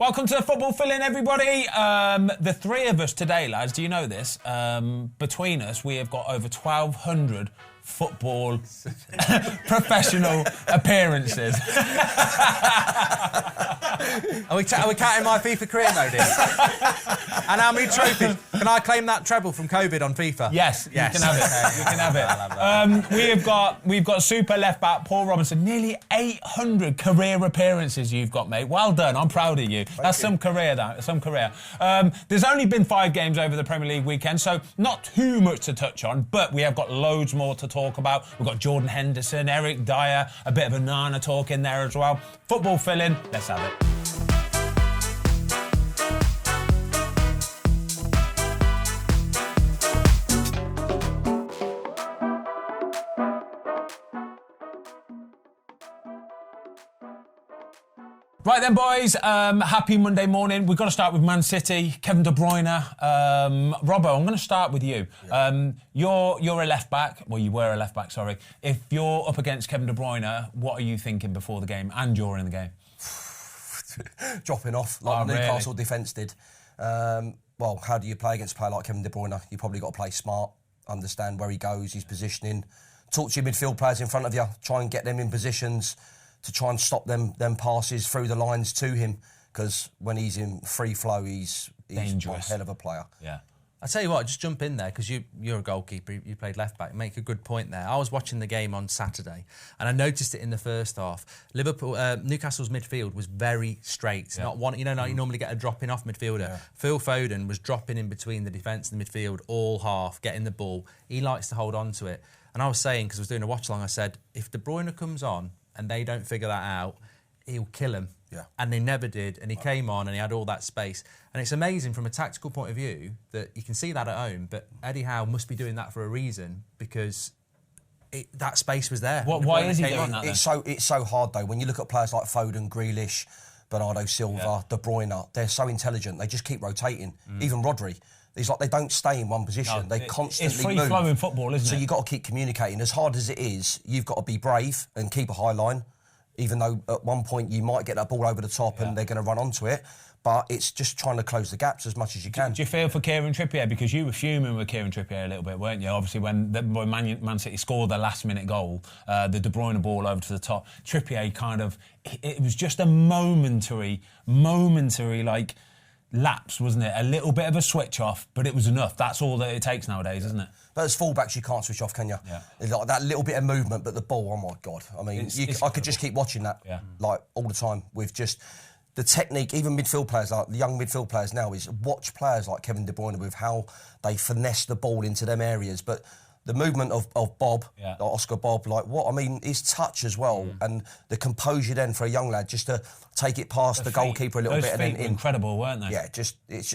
Welcome to the Football Fill-In, everybody. The three of us today, lads, do you know this? Between us, we have got over 1,200 football professional appearances. Are we counting my FIFA career mode in? And how many trophies? Can I claim that treble from COVID on FIFA? Yes. You can have it. You can have it. We've got super left back Paul Robinson. Nearly 800 career appearances you've got, mate. Well done. I'm proud of you. That's some career. There's only been 5 games over the Premier League weekend, so not too much to touch on, but we have got loads more to talk about. We've got Jordan Henderson, Erik, Dier, a bit of Onana talk in there as well. Football Fill-In. Let's have it. Right then, boys, happy Monday morning. We've got to start with Man City, Kevin De Bruyne. Robbo, I'm going to start with you. Yeah. You're a left-back. Well, you were a left-back, sorry. If you're up against Kevin De Bruyne, what are you thinking before the game and during the game? Dropping off, like the Newcastle defence did. Well, how do you play against a player like Kevin De Bruyne? You probably got to play smart, understand where he goes, his positioning. Talk to your midfield players in front of you. Try and get them in positions to try and stop them passes through the lines to him, because when he's in free flow, he's dangerous. A hell of a player. Yeah. I tell you what, just jump in there, because you're a goalkeeper, you played left back. Make a good point there. I was watching the game on Saturday, and I noticed it in the first half. Newcastle's midfield was very straight. Yeah. Not one, you normally get a dropping off midfielder. Yeah. Phil Foden was dropping in between the defence and the midfield all half, getting the ball. He likes to hold on to it. And I was saying, because I was doing a watch along, I said, if De Bruyne comes on and they don't figure that out, he'll kill him. Yeah. And they never did. And he came on and he had all that space. And it's amazing from a tactical point of view that you can see that at home, but Eddie Howe must be doing that for a reason, because that space was there. Why is he doing that? It's so hard, though. When you look at players like Foden, Grealish, Bernardo Silva, De Bruyne, they're so intelligent. They just keep rotating. Even Rodri. It's like they don't stay in one position. They constantly move. It's free-flowing football, isn't it? So you've got to keep communicating. As hard as it is, you've got to be brave and keep a high line, even though at one point you might get that ball over the top and they're going to run onto it. But it's just trying to close the gaps as much as you can. Do you feel for Kieran Trippier? Because you were fuming with Kieran Trippier a little bit, weren't you? Obviously, when Man City scored their last-minute goal, the De Bruyne ball over to the top, Trippier kind of... It was just a momentary, like... lapse, wasn't it? A little bit of a switch off, but it was enough. That's all that it takes nowadays, isn't it? But as fullbacks, you can't switch off, can you? Yeah. It's like that little bit of movement, but the ball, oh my God. I mean, I could just keep watching that like all the time with just the technique. Even midfield players, like the young midfield players now, is watch players like Kevin De Bruyne with how they finesse the ball into them areas. But the movement of Bob, like Oscar Bob, like what? I mean, his touch as well, and the composure then for a young lad just to take it past the goalkeeper a little bit. And then were incredible, weren't they? Yeah,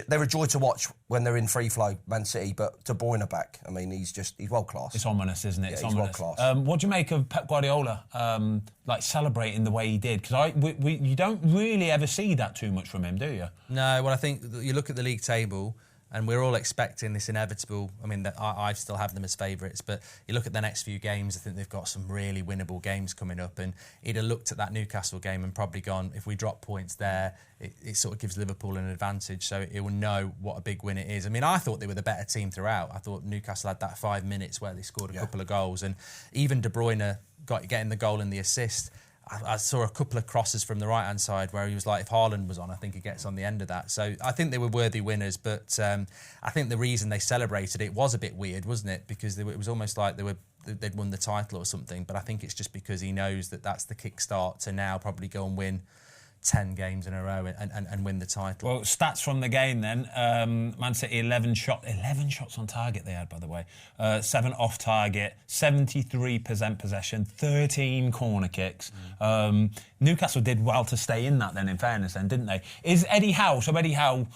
they're a joy to watch when they're in free flow, Man City. But De Bruyne back, I mean, he's world class. It's ominous, isn't it? Yeah, he's world class. What do you make of Pep Guardiola, like celebrating the way he did? Because you don't really ever see that too much from him, do you? No. Well, I think you look at the league table, and we're all expecting this inevitable. I mean, I still have them as favourites, but you look at the next few games, I think they've got some really winnable games coming up, and he'd have looked at that Newcastle game and probably gone, if we drop points there, it sort of gives Liverpool an advantage, so it will know what a big win it is. I mean, I thought they were the better team throughout. I thought Newcastle had that 5 minutes where they scored a couple of goals, and even De Bruyne getting the goal and the assist. I saw a couple of crosses from the right-hand side where he was like, if Hojlund was on, I think he gets on the end of that. So I think they were worthy winners, but I think the reason they celebrated it was a bit weird, wasn't it? Because it was almost like they'd won the title or something, but I think it's just because he knows that that's the kickstart to now probably go and win 10 games in a row and win the title. Well, stats from the game then. Man City 11 shots on target they had, by the way. 7 off target, 73% possession, 13 corner kicks. Newcastle did well to stay in that then, in fairness then, didn't they? Is Eddie Howe,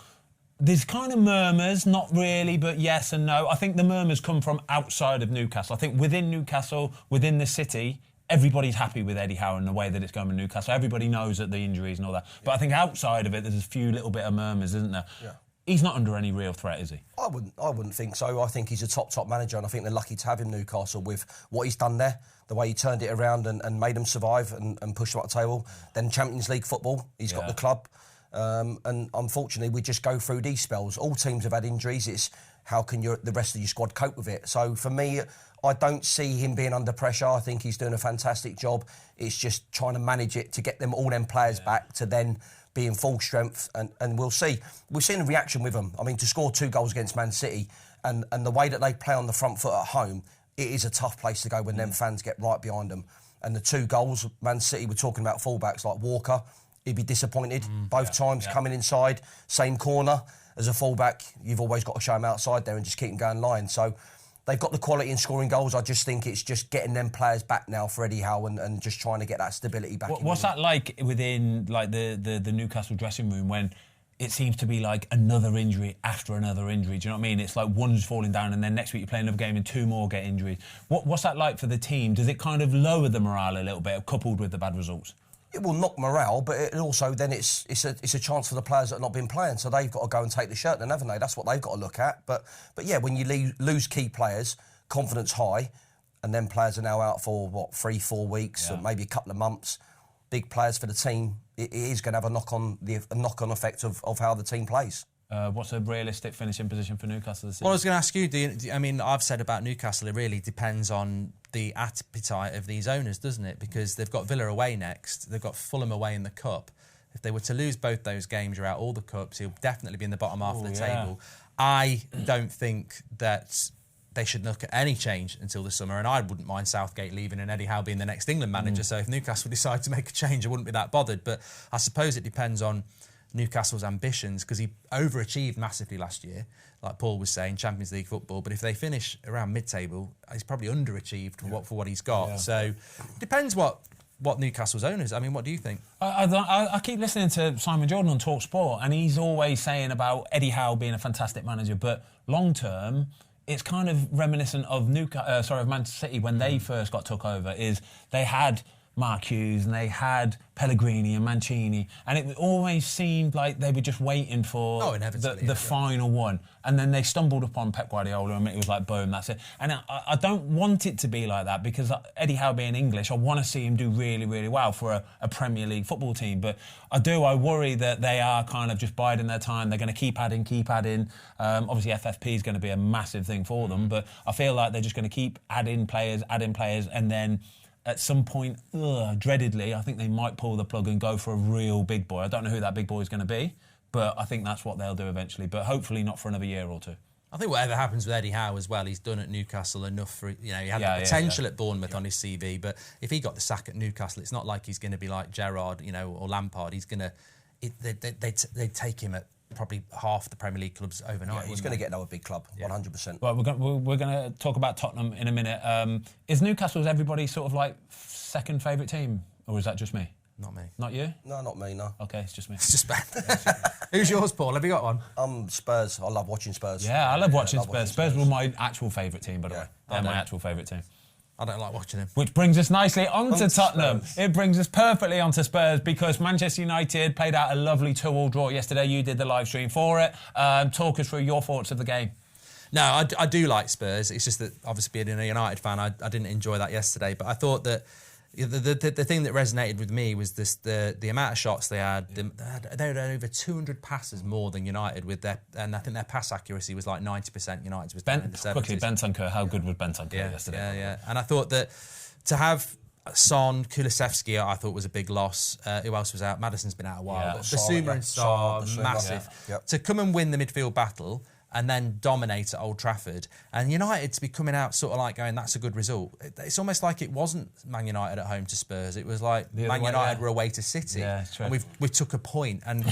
there's kind of murmurs, not really, but yes and no. I think the murmurs come from outside of Newcastle. I think within Newcastle, within the city, everybody's happy with Eddie Howe and the way that it's going with Newcastle. Everybody knows that the injuries and all that. But I think outside of it, there's a few little bit of murmurs, isn't there? Yeah. He's not under any real threat, is he? I wouldn't think so. I think he's a top manager, and I think they're lucky to have him, Newcastle, with what he's done there, the way he turned it around and made them survive and push them up the table. Then Champions League football, he's got the club. And unfortunately, we just go through these spells. All teams have had injuries. It's how can the rest of your squad cope with it? So for me, I don't see him being under pressure. I think he's doing a fantastic job. It's just trying to manage it to get all them players back to then be in full strength. And we'll see. We've seen the reaction with them. I mean, to score 2 goals against Man City and the way that they play on the front foot at home, it is a tough place to go when them fans get right behind them. And the 2 goals, Man City, we're talking about fullbacks like Walker. He'd be disappointed both times coming inside, same corner. As a fullback, you've always got to show him outside there and just keep him going line. So they've got the quality in scoring goals. I just think it's just getting them players back now for Eddie Howe and just trying to get that stability back. What's that like within like the Newcastle dressing room when it seems to be like another injury after another injury? Do you know what I mean? It's like one's falling down and then next week you play another game and 2 more get injuries. What's that like for the team? Does it kind of lower the morale a little bit, coupled with the bad results? It will knock morale, but it also then it's a chance for the players that have not been playing, so they've got to go and take the shirt, then, haven't they? That's what they've got to look at. But yeah, when you lose key players, confidence high, and then players are now out for 3-4 weeks or maybe a couple of months. Big players for the team. It is going to have a knock-on effect of how the team plays. What's a realistic finishing position for Newcastle this season? Well, I was going to ask you, I mean, I've said about Newcastle, it really depends on the appetite of these owners, doesn't it? Because they've got Villa away next, they've got Fulham away in the Cup. If they were to lose both those games, you're out all the Cups, he'll definitely be in the bottom half of the table. I don't think that they should look at any change until the summer, and I wouldn't mind Southgate leaving and Eddie Howe being the next England manager, so if Newcastle decide to make a change, I wouldn't be that bothered. But I suppose it depends on Newcastle's ambitions, because he overachieved massively last year, like Paul was saying, Champions League football. But if they finish around mid-table, he's probably underachieved for what he's got. So depends what Newcastle's owners. I mean, what do you think? I keep listening to Simon Jordan on Talk Sport, and he's always saying about Eddie Howe being a fantastic manager, but long term, it's kind of reminiscent of Man City when they first got took over. Is they had Mark Hughes and they had Pellegrini and Mancini, and it always seemed like they were just waiting for the final one, and then they stumbled upon Pep Guardiola and it was like boom, that's it. And I don't want it to be like that, because Eddie Howe being English, I want to see him do really, really well for a Premier League football team, but I worry that they are kind of just biding their time. They're going to keep adding. Obviously FFP is going to be a massive thing for them, but I feel like they're just going to keep adding players, and then at some point, dreadedly, I think they might pull the plug and go for a real big boy. I don't know who that big boy is going to be, but I think that's what they'll do eventually, but hopefully not for another year or 2. I think whatever happens with Eddie Howe as well, he's done at Newcastle enough for, he had the potential at Bournemouth on his CV, but if he got the sack at Newcastle, it's not like he's going to be like Gerrard, or Lampard. He's going to... They take him at probably half the Premier League clubs overnight. He's going to get another big club, 100%. Well, we're going to talk about Tottenham in a minute. Is Newcastle's everybody's sort of like second favourite team, or is that just me? Not me. Not you? No, not me, no. Okay, it's just me. It's just Ben. Who's yours, Paul? Have you got one? Spurs. I love watching Spurs. Yeah, I love watching Spurs. Spurs were my actual favourite team, by the way. They're my actual favourite team. I don't like watching him. Which brings us nicely onto Tottenham. Spurs. It brings us perfectly onto Spurs, because Manchester United played out a lovely 2-2 draw yesterday. You did the live stream for it. Talk us through your thoughts of the game. No, I do like Spurs. It's just that, obviously, being a United fan, I didn't enjoy that yesterday. But I thought that the thing that resonated with me was the amount of shots they had. They had over 200 passes more than United and I think their pass accuracy was like 90%. United's was down in the 70s. Quickly, Bentancur. How good was Bentancur yesterday? Yeah. And I thought that to have Son, Kulusevski, I thought was a big loss. Who else was out? Madison's been out a while. But Basuma and Sarr, massive. Yeah. To come and win the midfield battle and then dominate at Old Trafford, and United to be coming out sort of like going, that's a good result. It's almost like it wasn't Man United at home to Spurs. It was like Man United were away to City. Yeah, it's true. And we took a point. And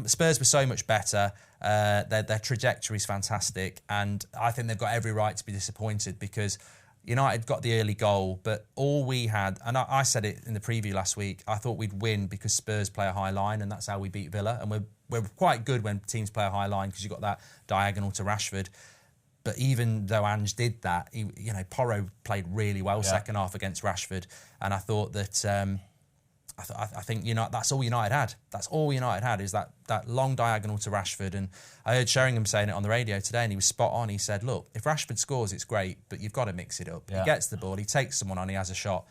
Spurs were so much better. Their trajectory is fantastic. And I think they've got every right to be disappointed, because United got the early goal, but all we had, and I said it in the preview last week, I thought we'd win because Spurs play a high line, and that's how we beat Villa. And we're quite good when teams play a high line, because you've got that diagonal to Rashford. But even though Ange did that, Porro played really well second half against Rashford, and I thought that I think that's all United had. That's all United had, is that long diagonal to Rashford. And I heard Sheringham saying it on the radio today, and he was spot on. He said, look, if Rashford scores, it's great, but you've got to mix it up. Yeah. He gets the ball, he takes someone on, he has a shot.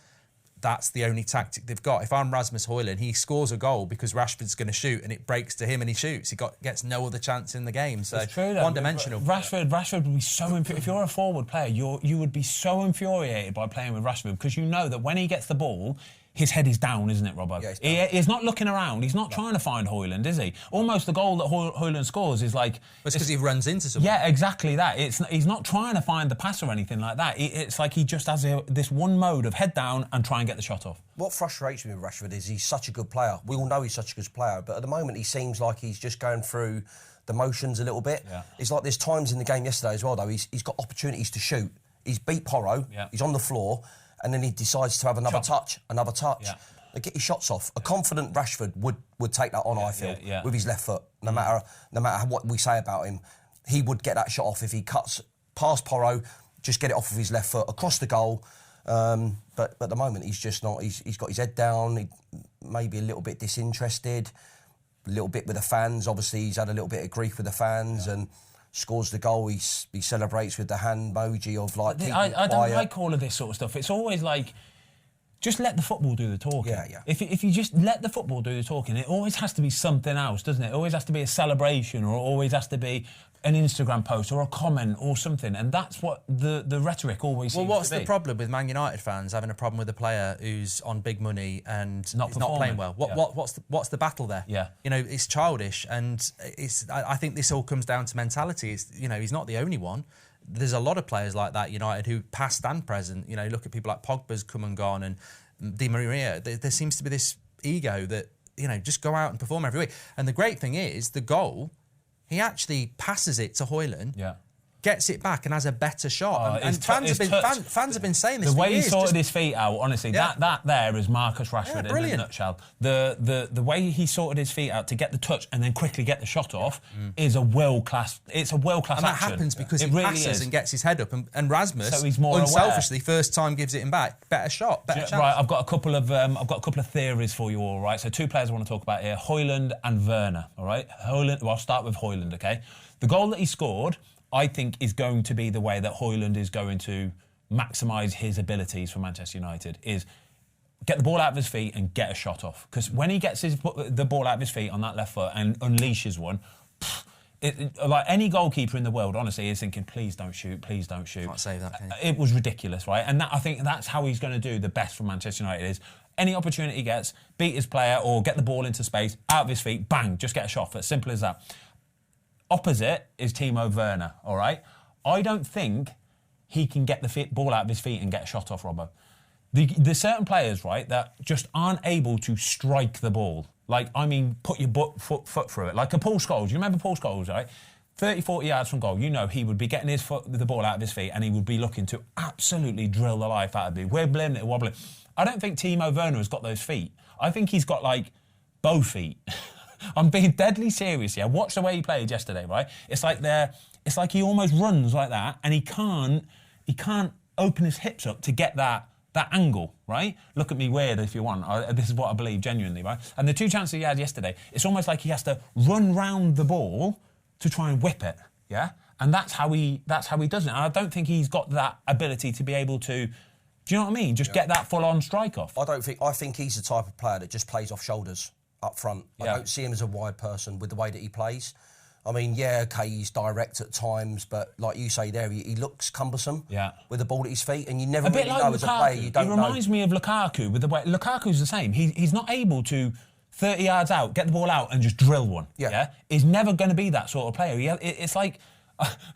that's the only tactic they've got. If I'm Rasmus Hojlund, he scores a goal because Rashford's going to shoot and it breaks to him and he shoots. He gets no other chance in the game. So one-dimensional. Rashford would be so... If you're a forward player, you would be so infuriated by playing with Rashford because you know that when he gets the ball... His head is down, isn't it, Robbo? Yeah, he's not looking around. He's not trying to find Hojlund, is he? Almost the goal that Hojlund scores is like... It's because he runs into someone. Yeah, exactly that. He's not trying to find the pass or anything like that. It's like he just has this one mode of head down and try and get the shot off. What frustrates me with Rashford is he's such a good player. We all know he's such a good player, but at the moment he seems like he's just going through the motions a little bit. Yeah. It's like there's times in the game yesterday as well, though, he's got opportunities to shoot. He's beat Porro, he's on the floor, and then he decides to have another touch. Yeah. They get his shots off. A confident Rashford would take that on, I feel, with his left foot. No matter what we say about him, he would get that shot off if he cuts past Porro, just get it off with his left foot across the goal. But at the moment, he's just not. He's got his head down. Maybe a little bit disinterested. A little bit with the fans. Obviously, he's had a little bit of grief with the fans and scores the goal. He celebrates with the hand emoji of like. I don't like all of this sort of stuff. It's always like. Just let the football do the talking. Yeah. If you just let the football do the talking, it always has to be something else, doesn't it? It always has to be a celebration, or it always has to be an Instagram post or a comment or something. And that's what the rhetoric always seems to be. Well, what's the problem with Man United fans having a problem with a player who's on big money and is not playing well? What's the battle there? Yeah. You know, it's childish, and I think this all comes down to mentality. He's not the only one. There's a lot of players like that United who past and present. You know, look at people like Pogba's come and gone, and Di Maria. There seems to be this ego that, you know, just go out and perform every week. And the great thing is, the goal, he actually passes it to Hojlund. Yeah. Gets it back and has a better shot. And fans have been saying this for years. The way he sorted his feet out, honestly, that there is Marcus Rashford in a nutshell. The way he sorted his feet out to get the touch and then quickly get the shot off is a world-class. It's a world-class action. And that happens because he passes and gets his head up. And Rasmus, so he's more unselfishly, aware. First time gives it him back. Better shot, better chance. Right, I've got a couple of theories for you all. Right, so two players I want to talk about here: Hojlund and Werner. All right, Hojlund. Well, I'll start with Hojlund. Okay, the goal that he scored, I think, is going to be the way that Hojlund is going to maximise his abilities for Manchester United, is get the ball out of his feet and get a shot off. Because when he gets the ball out of his feet on that left foot and unleashes one, like any goalkeeper in the world, honestly, is thinking, please don't shoot, please don't shoot. Can't say that, can you? It was ridiculous, right? And I think that's how he's going to do the best for Manchester United, is any opportunity he gets, beat his player or get the ball into space, out of his feet, bang, just get a shot. As simple as that. Opposite is Timo Werner, all right? I don't think he can get the ball out of his feet and get a shot off, Robbo. There's certain players, right, that just aren't able to strike the ball. Like, I mean, put your foot through it. Like a Paul Scholes. You remember Paul Scholes, right? 30, 40 yards from goal, you know he would be getting the ball out of his feet and he would be looking to absolutely drill the life out of it. Wibbling it, wobbling. I don't think Timo Werner has got those feet. I think he's got, like, bow feet. I'm being deadly serious here. Watch the way he played yesterday, right? It's like he almost runs like that, and he can't open his hips up to get that angle, right? Look at me weird if you want. This is what I believe genuinely, right? And the two chances he had yesterday, it's almost like he has to run round the ball to try and whip it, yeah? And that's how he does it. And I don't think he's got that ability to be able to, do you know what I mean? Just get that full-on strike off. I think he's the type of player that just plays off shoulders up front. I don't see him as a wide person with the way that he plays. I mean, he's direct at times, but like you say there, he looks cumbersome with the ball at his feet, and you never really know as a player. You don't know. He reminds me of Lukaku with the way... Lukaku's the same. He's not able to 30 yards out, get the ball out and just drill one. Yeah? He's never going to be that sort of player. It's like...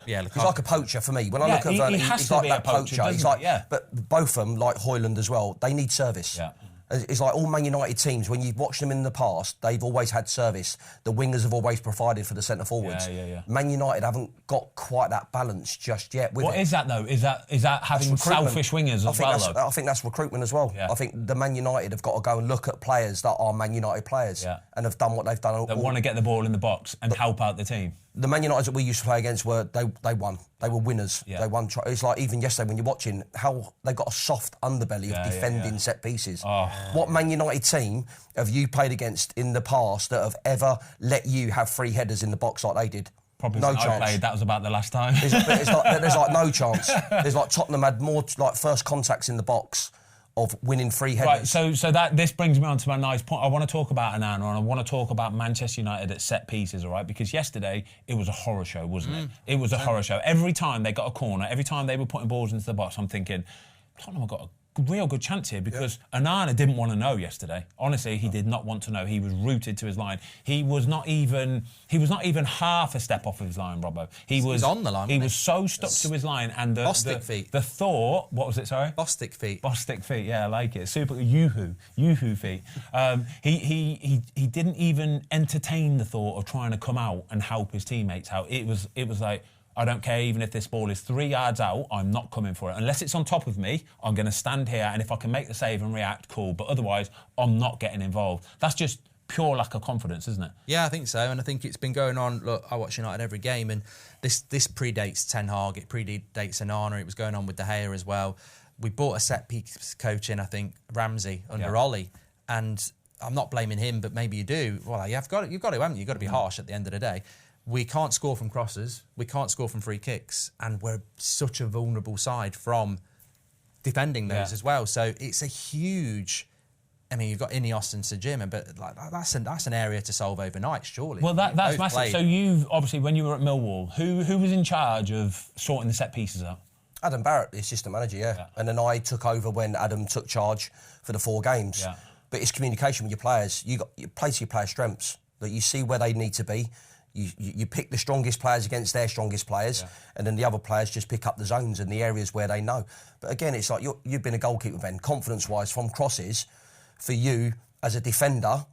he's like a poacher for me. When I look at Werner, he's like that poacher. He's like, but both of them, like Hojlund as well, they need service. Yeah. It's like all Man United teams, when you've watched them in the past, they've always had service. The wingers have always provided for the centre forwards. Man United haven't got quite that balance just yet. What is that though? Is that having selfish wingers as well? I think that's recruitment as well. Yeah. I think the Man United have got to go and look at players that are Man United players and have done what they've done. That want to get the ball in the box and help out the team. The Man United that we used to play against they won. They were winners. Yeah. They won. It's like even yesterday when you're watching how they got a soft underbelly of defending set pieces. Oh. What Man United team have you played against in the past that have ever let you have free headers in the box like they did? Probably no chance. That was about the last time. There's like no chance. There's like Tottenham had more like first contacts in the box of winning free headers. Right, so that this brings me on to my nice point. I want to talk about Onana, and I want to talk about Manchester United at set pieces, all right? Because yesterday, it was a horror show, wasn't it? It was a horror show. Every time they got a corner, every time they were putting balls into the box, I'm thinking, Tottenham have got a real good chance here, because Onana didn't want to know yesterday. Honestly, he did not want to know. He was rooted to his line. He was not even half a step off of his line, Robbo. He was on the line. He was so stuck to his line, and feet. The thought, what was it? Sorry, Bostic feet. Bostic feet. Yeah, I like it. Super yoo-hoo feet. He didn't even entertain the thought of trying to come out and help his teammates out. It was like, I don't care even if this ball is 3 yards out, I'm not coming for it. Unless it's on top of me, I'm going to stand here, and if I can make the save and react, cool. But otherwise, I'm not getting involved. That's just pure lack of confidence, isn't it? Yeah, I think so. And I think it's been going on. Look, I watch United every game, and this predates Ten Hag, it predates Onana, it was going on with De Gea as well. We brought a set-piece coach in, I think, Ramsey, under Ollie, and I'm not blaming him, but maybe you do. Well, you've got to, haven't you? You've got to be harsh at the end of the day. We can't score from crosses. We can't score from free kicks. And we're such a vulnerable side from defending those as well. So it's a huge... I mean, you've got Ineos and Sejima, but like, that's an area to solve overnight, surely. Well, that's massive. So you've, obviously, when you were at Millwall, who was in charge of sorting the set pieces out? Adam Barrett, the assistant manager, yeah. And then I took over when Adam took charge for the 4 games. Yeah. But it's communication with your players. You play to your players' strengths. That you see where they need to be. You pick the strongest players against their strongest players, and then the other players just pick up the zones and the areas where they know. But again, it's like you've been a goalkeeper, Ben. Confidence-wise, from crosses, for you as a defender,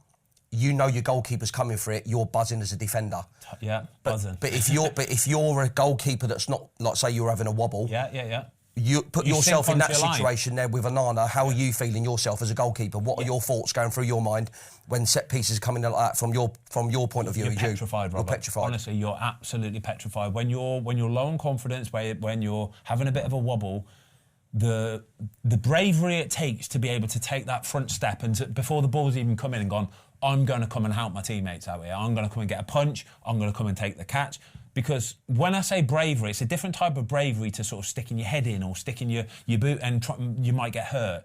you know your goalkeeper's coming for it. You're buzzing as a defender. Yeah, buzzing. But if you're a goalkeeper that's not, like say you're having a wobble. Yeah. You put yourself in that situation there with Onana. How are you feeling yourself as a goalkeeper? What are your thoughts going through your mind when set pieces are coming like that from your point of view? You're petrified, Robert. You're petrified. Honestly, you're absolutely petrified. When you're low on confidence, when you're having a bit of a wobble, the bravery it takes to be able to take that front step and before the ball's even come in and gone, I'm going to come and help my teammates out here. I'm going to come and get a punch. I'm going to come and take the catch. Because when I say bravery, it's a different type of bravery to sort of sticking your head in or sticking your boot and you might get hurt.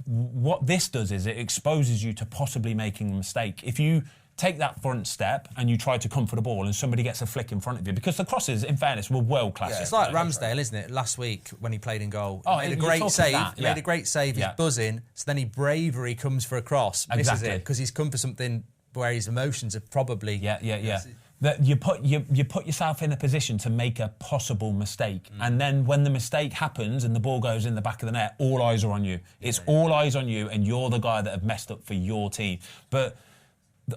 What this does is it exposes you to possibly making a mistake. If you take that front step and you try to come for the ball and somebody gets a flick in front of you, because the crosses, in fairness, were world class. Yeah, it's like Ramsdale, isn't it? Last week when he played in goal, he made a great save. Made a great save. He's buzzing. So then he bravery comes for a cross, misses it because he's come for something where his emotions are probably that you put yourself in a position to make a possible mistake, and then when the mistake happens and the ball goes in the back of the net, all eyes are on you. It's all eyes on you, and you're the guy that have messed up for your team. But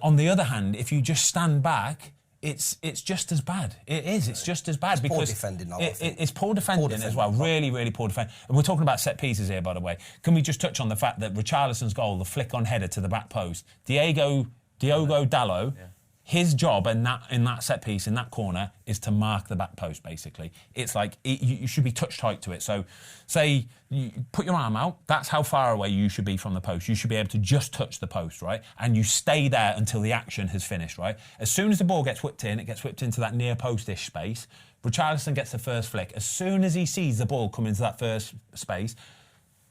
on the other hand, if you just stand back, it's just as bad. It is. It's just as bad it's because poor defending. It's poor defending as well. Really, really poor defending. And we're talking about set pieces here, by the way. Can we just touch on the fact that Richarlison's goal, the flick on header to the back post, Diogo Dalot. Yeah. His job in that set piece, in that corner, is to mark the back post, basically. It's like, you should be touch tight to it. So, say, you put your arm out, that's how far away you should be from the post. You should be able to just touch the post, right? And you stay there until the action has finished, right? As soon as the ball gets whipped in, it gets whipped into that near post-ish space. Richarlison gets the first flick. As soon as he sees the ball come into that first space,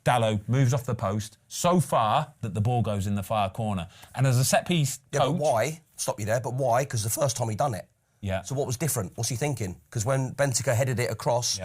Dalot moves off the post so far that the ball goes in the far corner. And as a set-piece coach... Yeah, but why? Stop you there, but why? Because the first time he done it. Yeah. So what was different? What's he thinking? Because when Benteke headed it across,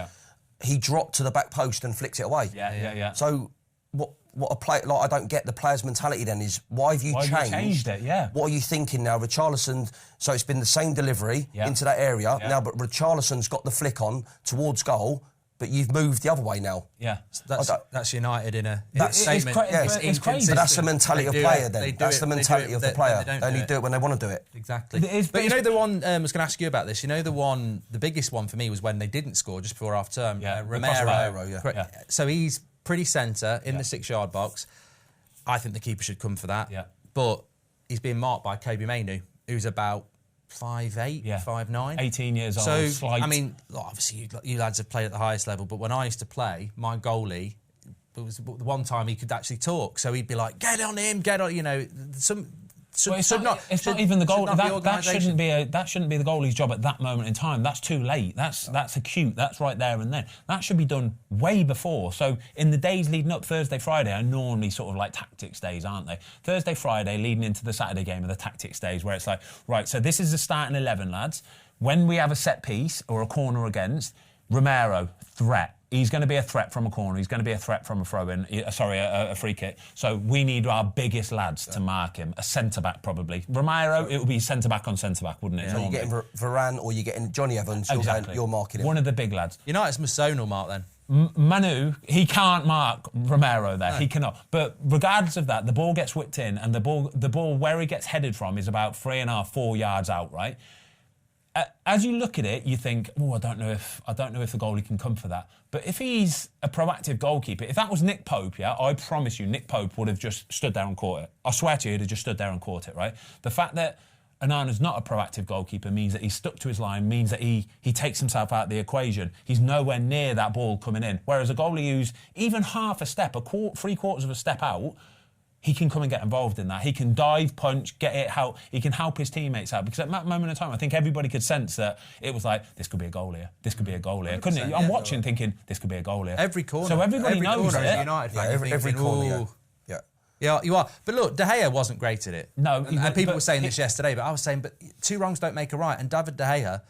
he dropped to the back post and flicked it away. Yeah. So what a play... Like, I don't get the player's mentality then is, why have you changed it? Yeah. What are you thinking now? Richarlison... So it's been the same delivery into that area. Now, but Richarlison's got the flick on towards goal... But you've moved the other way now. Yeah, that's United in a statement. It's crazy. But that's the mentality of player then. That's the mentality of the player. They only do it when they want to do it. Exactly. But you know the one, I was going to ask you about this, you know the biggest one for me was when they didn't score just before half-term. Romero. So he's pretty centre in the 6-yard box. I think the keeper should come for that. Yeah. But he's being marked by Kobe Mainoo, who's about 5'8", 5'9". 18 years old, so, slight. I mean, obviously you lads have played at the highest level, but when I used to play, my goalie, it was the one time he could actually talk, so he'd be like, get on him, you know, It's not even the goal. That shouldn't be the goalie's job at that moment in time. That's too late. That's acute. That's right there and then. That should be done way before. So in the days leading up, Thursday, Friday are normally sort of like tactics days, aren't they? Thursday, Friday leading into the Saturday game are the tactics days where it's like, right, so this is the starting 11, lads. When we have a set piece or a corner against, Romero, threat. He's going to be a threat from a corner. He's going to be a threat from a throw-in. A free kick. So we need our biggest lads to mark him. A centre-back, probably. Romero, it would be centre-back on centre-back, wouldn't it? So you're getting Varane or you're getting Johnny Evans. Exactly. You're marking him. One of the big lads. United's Masonal mark then. Manu, he can't mark Romero there. No. He cannot. But regardless of that, the ball gets whipped in, and the ball where he gets headed from is about 3.5, 4 yards out, right? As you look at it, you think, I don't know if the goalie can come for that. But if he's a proactive goalkeeper, if that was Nick Pope, I promise you, Nick Pope would have just stood there and caught it. I swear to you, he'd have just stood there and caught it, right? The fact that Onana's not a proactive goalkeeper means that he's stuck to his line, means that he takes himself out of the equation. He's nowhere near that ball coming in. Whereas a goalie who's even half a step, three-quarters of a step out, he can come and get involved in that. He can dive, punch, get it out. He can help his teammates out. Because at that moment in time, I think everybody could sense that it was like, this could be a goal here. This could be a goal here. Couldn't it? I'm watching thinking, this could be a goal here. Every corner. So everybody knows it. United fan, every corner, yeah. Yeah, you are. But look, De Gea wasn't great at it. No. And people were saying this yesterday, but I was saying, but two wrongs don't make a right. And David De Gea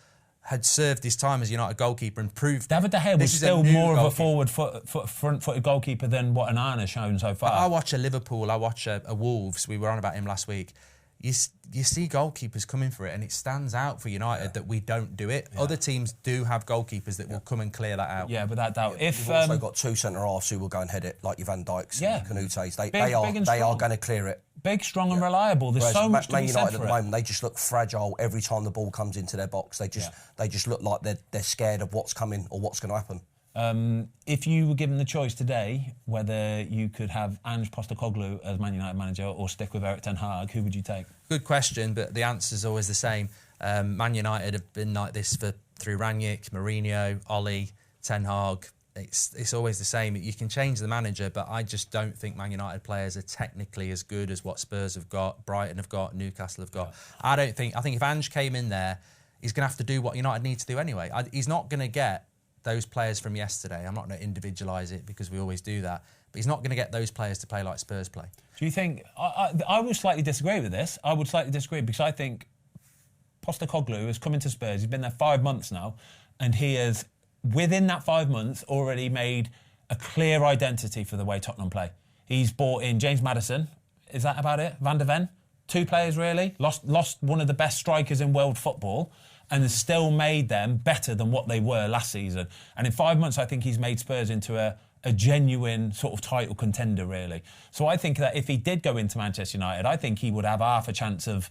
had served his time as United goalkeeper and proved David De Gea was still more of a front-footed goalkeeper than what Onana's shown so far. But I watch a Liverpool, I watch a Wolves. We were on about him last week. You see goalkeepers coming for it, and it stands out for United that we don't do it. Other teams do have goalkeepers that will come and clear that out. Yeah, without doubt. We've also got two centre-halves who will go and head it, like your Van Dijks and Canute's. They are going to clear it. Big, strong and reliable. There's so much to be said United for at the moment, they just look fragile every time the ball comes into their box. They just look like they're scared of what's coming or what's going to happen. If you were given the choice today whether you could have Ange Postecoglou as Man United manager or stick with Erik Ten Hag, who would you take? Good question, but the answer's always the same. Man United have been like this through Rangnick, Mourinho, Ole, Ten Hag. It's always the same. You can change the manager, but I just don't think Man United players are technically as good as what Spurs have got, Brighton have got, Newcastle have got. I think if Ange came in there, he's going to have to do what United need to do anyway. He's not going to get those players from yesterday. I'm not going to individualise it because we always do that. But he's not going to get those players to play like Spurs play. Do you think... I would slightly disagree with this. I would slightly disagree because I think Postecoglou has come into Spurs. He's been there 5 months now, and he has, within that 5 months, already made a clear identity for the way Tottenham play. He's brought in James Maddison. Is that about it? Van der Ven? 2 players, really. Lost one of the best strikers in world football, and has still made them better than what they were last season. And in 5 months, I think he's made Spurs into a genuine sort of title contender, really. So I think that if he did go into Manchester United, I think he would have half a chance of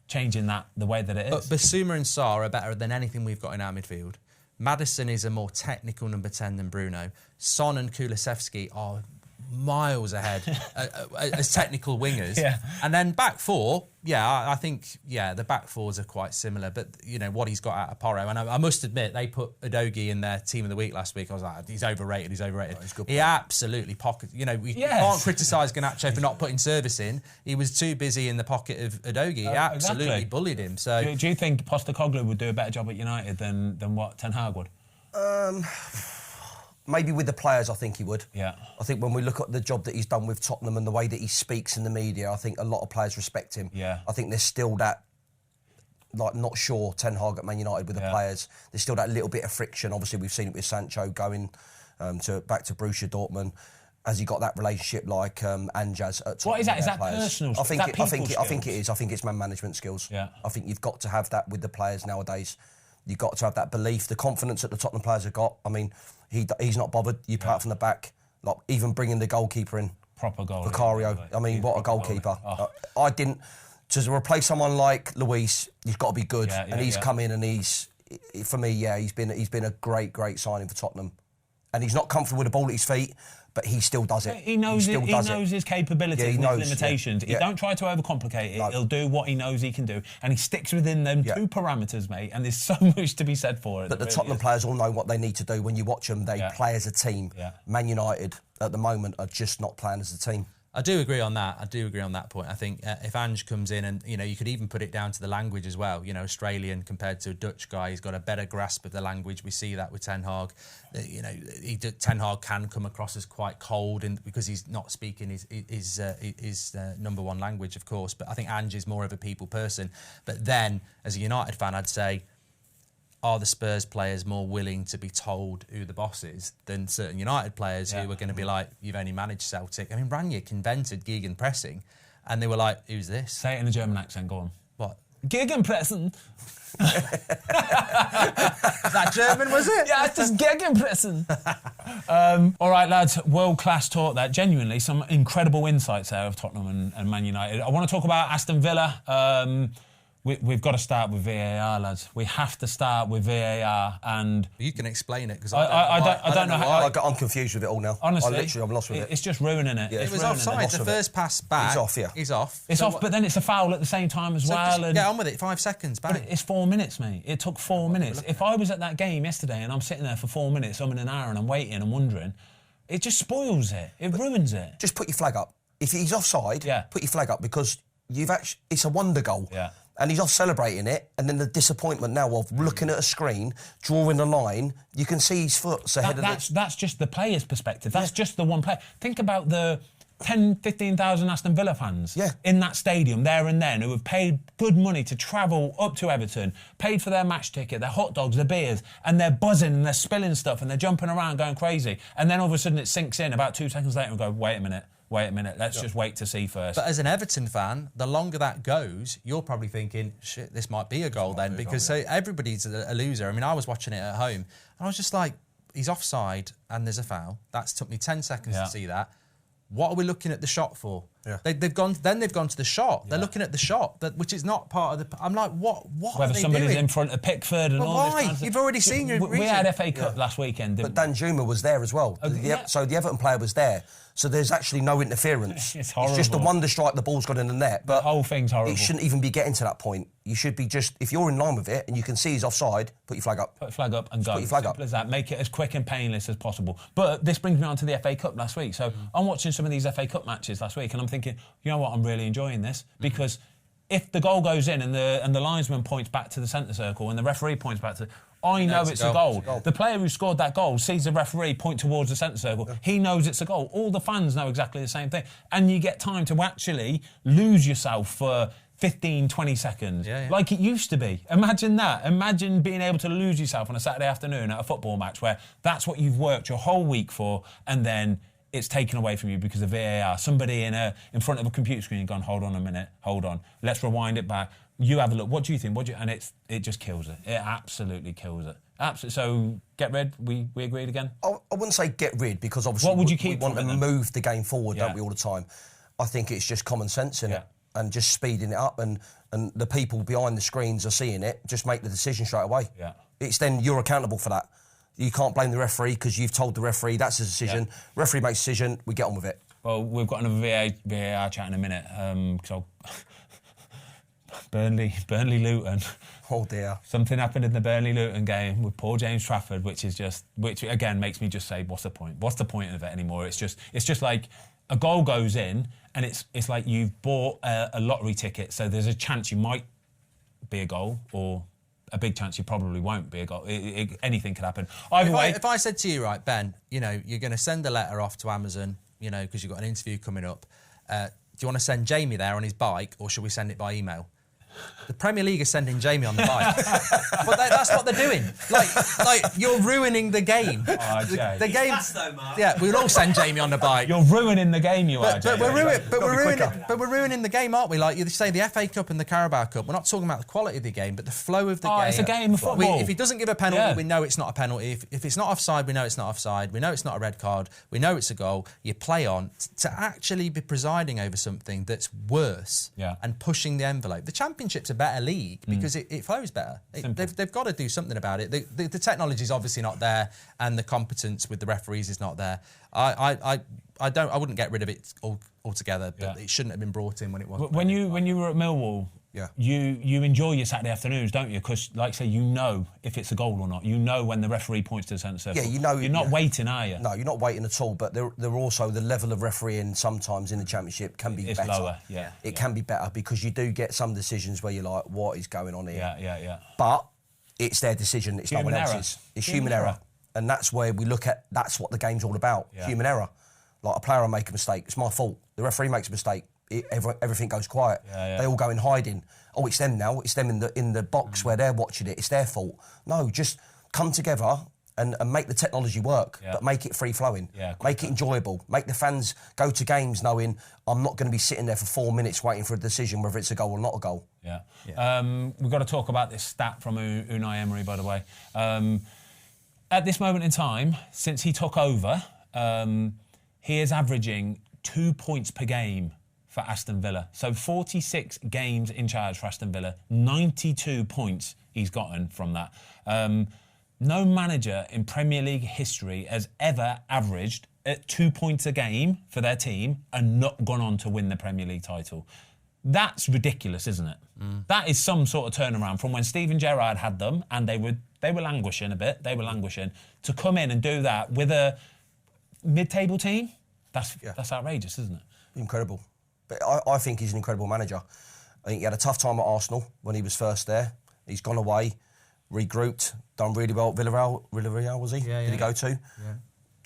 changing that the way that it is. But Basuma and Sarr are better than anything we've got in our midfield. Maddison is a more technical number 10 than Bruno. Son and Kulusevski are miles ahead as technical wingers. Yeah. And then back four, I think the back fours are quite similar, but you know what he's got out of Porro. And I must admit, they put Udogie in their team of the week last week. I was like, he's overrated. Oh, he absolutely pocket. You know, we can't criticise Garnacho for not putting service in. He was too busy in the pocket of Udogie. He absolutely bullied him. So, do you think Postecoglou would do a better job at United than what Ten Hag would? Maybe with the players, I think he would. Yeah. I think when we look at the job that he's done with Tottenham and the way that he speaks in the media, I think a lot of players respect him. Yeah. I think there's still that, like, not sure Ten Hag at Man United with the players. There's still that little bit of friction. Obviously, we've seen it with Sancho going back to Borussia Dortmund. Has he got that relationship like Ange has at Tottenham? What is that? Is that personal? I think it is. I think it's man management skills. Yeah. I think you've got to have that with the players nowadays. You've got to have that belief, the confidence that the Tottenham players have got. I mean, he's not bothered. You play out from the back, like even bringing the goalkeeper in. Proper goal. Vicario. I mean, what a goalkeeper. I didn't... To replace someone like Luis, he's got to be good. And he's come in and for me, he's been a great signing for Tottenham. And he's not comfortable with the ball at his feet, but he still does it. He knows his capabilities and his limitations. He don't try to overcomplicate it. No. He'll do what he knows he can do, and he sticks within them 2 parameters, mate. And there's so much to be said for it. But the Tottenham players all know what they need to do. When you watch them, they play as a team. Yeah. Man United at the moment are just not playing as a team. I do agree on that. I do agree on that point. I think if Ange comes in and, you could even put it down to the language as well. Australian compared to a Dutch guy, he's got a better grasp of the language. We see that with Ten Hag. Ten Hag can come across as quite cold because he's not speaking his number one language, of course. But I think Ange is more of a people person. But then, as a United fan, I'd say, are the Spurs players more willing to be told who the boss is than certain United players who are going to be like, you've only managed Celtic? I mean, Rangnick invented gegenpressing, and they were like, who's this? Say it in a German accent, go on. What? Gegenpressing. That German, was it? Yeah, it's just gegenpressing. All right, lads, world-class talk there. Genuinely, some incredible insights there of Tottenham and Man United. I want to talk about Aston Villa. We've got to start with VAR, lads. We have to start with VAR, and you can explain it because I don't know how. I'm confused with it all now. Honestly, I'm lost with it. It's just ruining it. Yeah, it was offside. The first pass back. He's off. Yeah, he's off. It's off, but then it's a foul at the same time as well. Just get on with it. 5 seconds. Bang. But it's 4 minutes, mate. It took 4 minutes. If I was at that game yesterday and I'm sitting there for 4 minutes, I'm in an hour and I'm waiting and wondering, it just spoils it. It ruins it. Just put your flag up. If he's offside, put your flag up because it's a wonder goal. Yeah. And he's off celebrating it, and then the disappointment now of looking at a screen, drawing a line, you can see his foot's ahead of it. That's just the player's perspective. That's just the one player. Think about the 10, 15,000 Aston Villa fans in that stadium there and then who have paid good money to travel up to Everton, paid for their match ticket, their hot dogs, their beers, and they're buzzing and they're spilling stuff and they're jumping around going crazy. And then all of a sudden it sinks in about 2 seconds later and go, wait a minute, let's just wait to see first. But as an Everton fan, the longer that goes, you're probably thinking, shit, this might be a goal then, because everybody's a loser. I mean, I was watching it at home, and I was just like, he's offside, and there's a foul. That's took me 10 seconds to see that. What are we looking at the shot for? Yeah. They've gone to the shot. They're looking at the shot, which is not part of the... I'm like, what Whether are they somebody's doing? in front of Pickford and all why? this. You've already seen your We had FA Cup last weekend, didn't But Danjuma was there as well. So the Everton player was there. So there's actually no interference. It's horrible. It's just a wonder strike the ball's got in the net. But the whole thing's horrible. It shouldn't even be getting to that point. You should be just... If you're in line with it and you can see he's offside, put your flag up. Put your flag up and go. Put your flag up. Simple as that. Make it as quick and painless as possible. But this brings me on to the FA Cup last week. So I'm watching some of these FA Cup matches last week and I'm thinking, you know what, I'm really enjoying this because if the goal goes in and the linesman points back to the centre circle and the referee points back to... I know it's a goal. The player who scored that goal sees the referee point towards the centre circle. Yeah. He knows it's a goal. All the fans know exactly the same thing. And you get time to actually lose yourself for 15, 20 seconds. Like it used to be. Imagine that. Imagine being able to lose yourself on a Saturday afternoon at a football match where that's what you've worked your whole week for and then it's taken away from you because of VAR. Somebody in front of a computer screen gone, hold on a minute, hold on. Let's rewind it back. You have a look. What do you think? And it just kills it. It absolutely kills it. Absolutely. So get rid. We agreed again. I wouldn't say get rid because obviously what would you keep we want to move the game forward, don't we, all the time? I think it's just common sense in it and just speeding it up and the people behind the screens are seeing it. Just make the decision straight away. Yeah. It's then you're accountable for that. You can't blame the referee because you've told the referee that's his decision. Yeah. Referee makes a decision. We get on with it. Well, we've got another VAR chat in a minute because Burnley Luton. Oh dear. Something happened in the Burnley Luton game with poor James Trafford, which again makes me just say, what's the point? What's the point of it anymore? It's just like a goal goes in, and it's like you've bought a lottery ticket, so there's a chance you might be a goal, or a big chance you probably won't be a goal. Anything could happen. Either way, if I said to you, right, Ben, you're going to send a letter off to Amazon, because you've got an interview coming up. Do you want to send Jamie there on his bike, or should we send it by email? The Premier League is sending Jamie on the bike. But that's what they're doing. Like you're ruining the game. Oh, the game. Yeah, we'll all send Jamie on the bike. You're ruining the game, but we're ruining the game, aren't we? Like you say, the FA Cup and the Carabao Cup. We're not talking about the quality of the game, but the flow of the game. It's a game of football. If he doesn't give a penalty, we know it's not a penalty. If it's not offside, we know it's not offside. We know it's not a red card. We know it's a goal. You play on to actually be presiding over something that's worse and pushing the envelope. The Championship's a better league because it flows better. They've got to do something about it. The technology's obviously not there, and the competence with the referees is not there. I wouldn't get rid of it altogether, but it shouldn't have been brought in when it wasn't. When you were at Millwall, you enjoy your Saturday afternoons, don't you? Because, like I say, you know if it's a goal or not. You know when the referee points to the centre circle. Yeah, you know. You're not waiting, are you? No, you're not waiting at all. But they're also the level of refereeing sometimes in the Championship can be better. It's lower, It can be better because you do get some decisions where you're like, what is going on here? Yeah. But it's their decision. It's no one else's. It's human error. And that's where we look at, that's what the game's all about. Human error. Like a player will make a mistake. It's my fault. The referee makes a mistake. Everything goes quiet. They all go in hiding. Oh, it's them now. It's them in the box where they're watching it. It's their fault. No, just come together and make the technology work, but make it free-flowing. Make it enjoyable. Make the fans go to games knowing I'm not going to be sitting there for 4 minutes waiting for a decision whether it's a goal or not a goal. We've got to talk about this stat from Unai Emery, by the way. At this moment in time, since he took over, he is averaging 2 points per game for Aston Villa. So 46 games in charge for Aston Villa, 92 points he's gotten from that. No manager in Premier League history has ever averaged at 2 points a game for their team and not gone on to win the Premier League title. That's ridiculous, isn't it? That is some sort of turnaround from when Steven Gerrard had them and they were languishing a bit. They were languishing. To come in and do that with a mid-table team, that's outrageous, isn't it? Incredible. But I think he's an incredible manager. I think he had a tough time at Arsenal when he was first there. He's gone away, regrouped, done really well at Villarreal, was he? Did he go to? Yeah.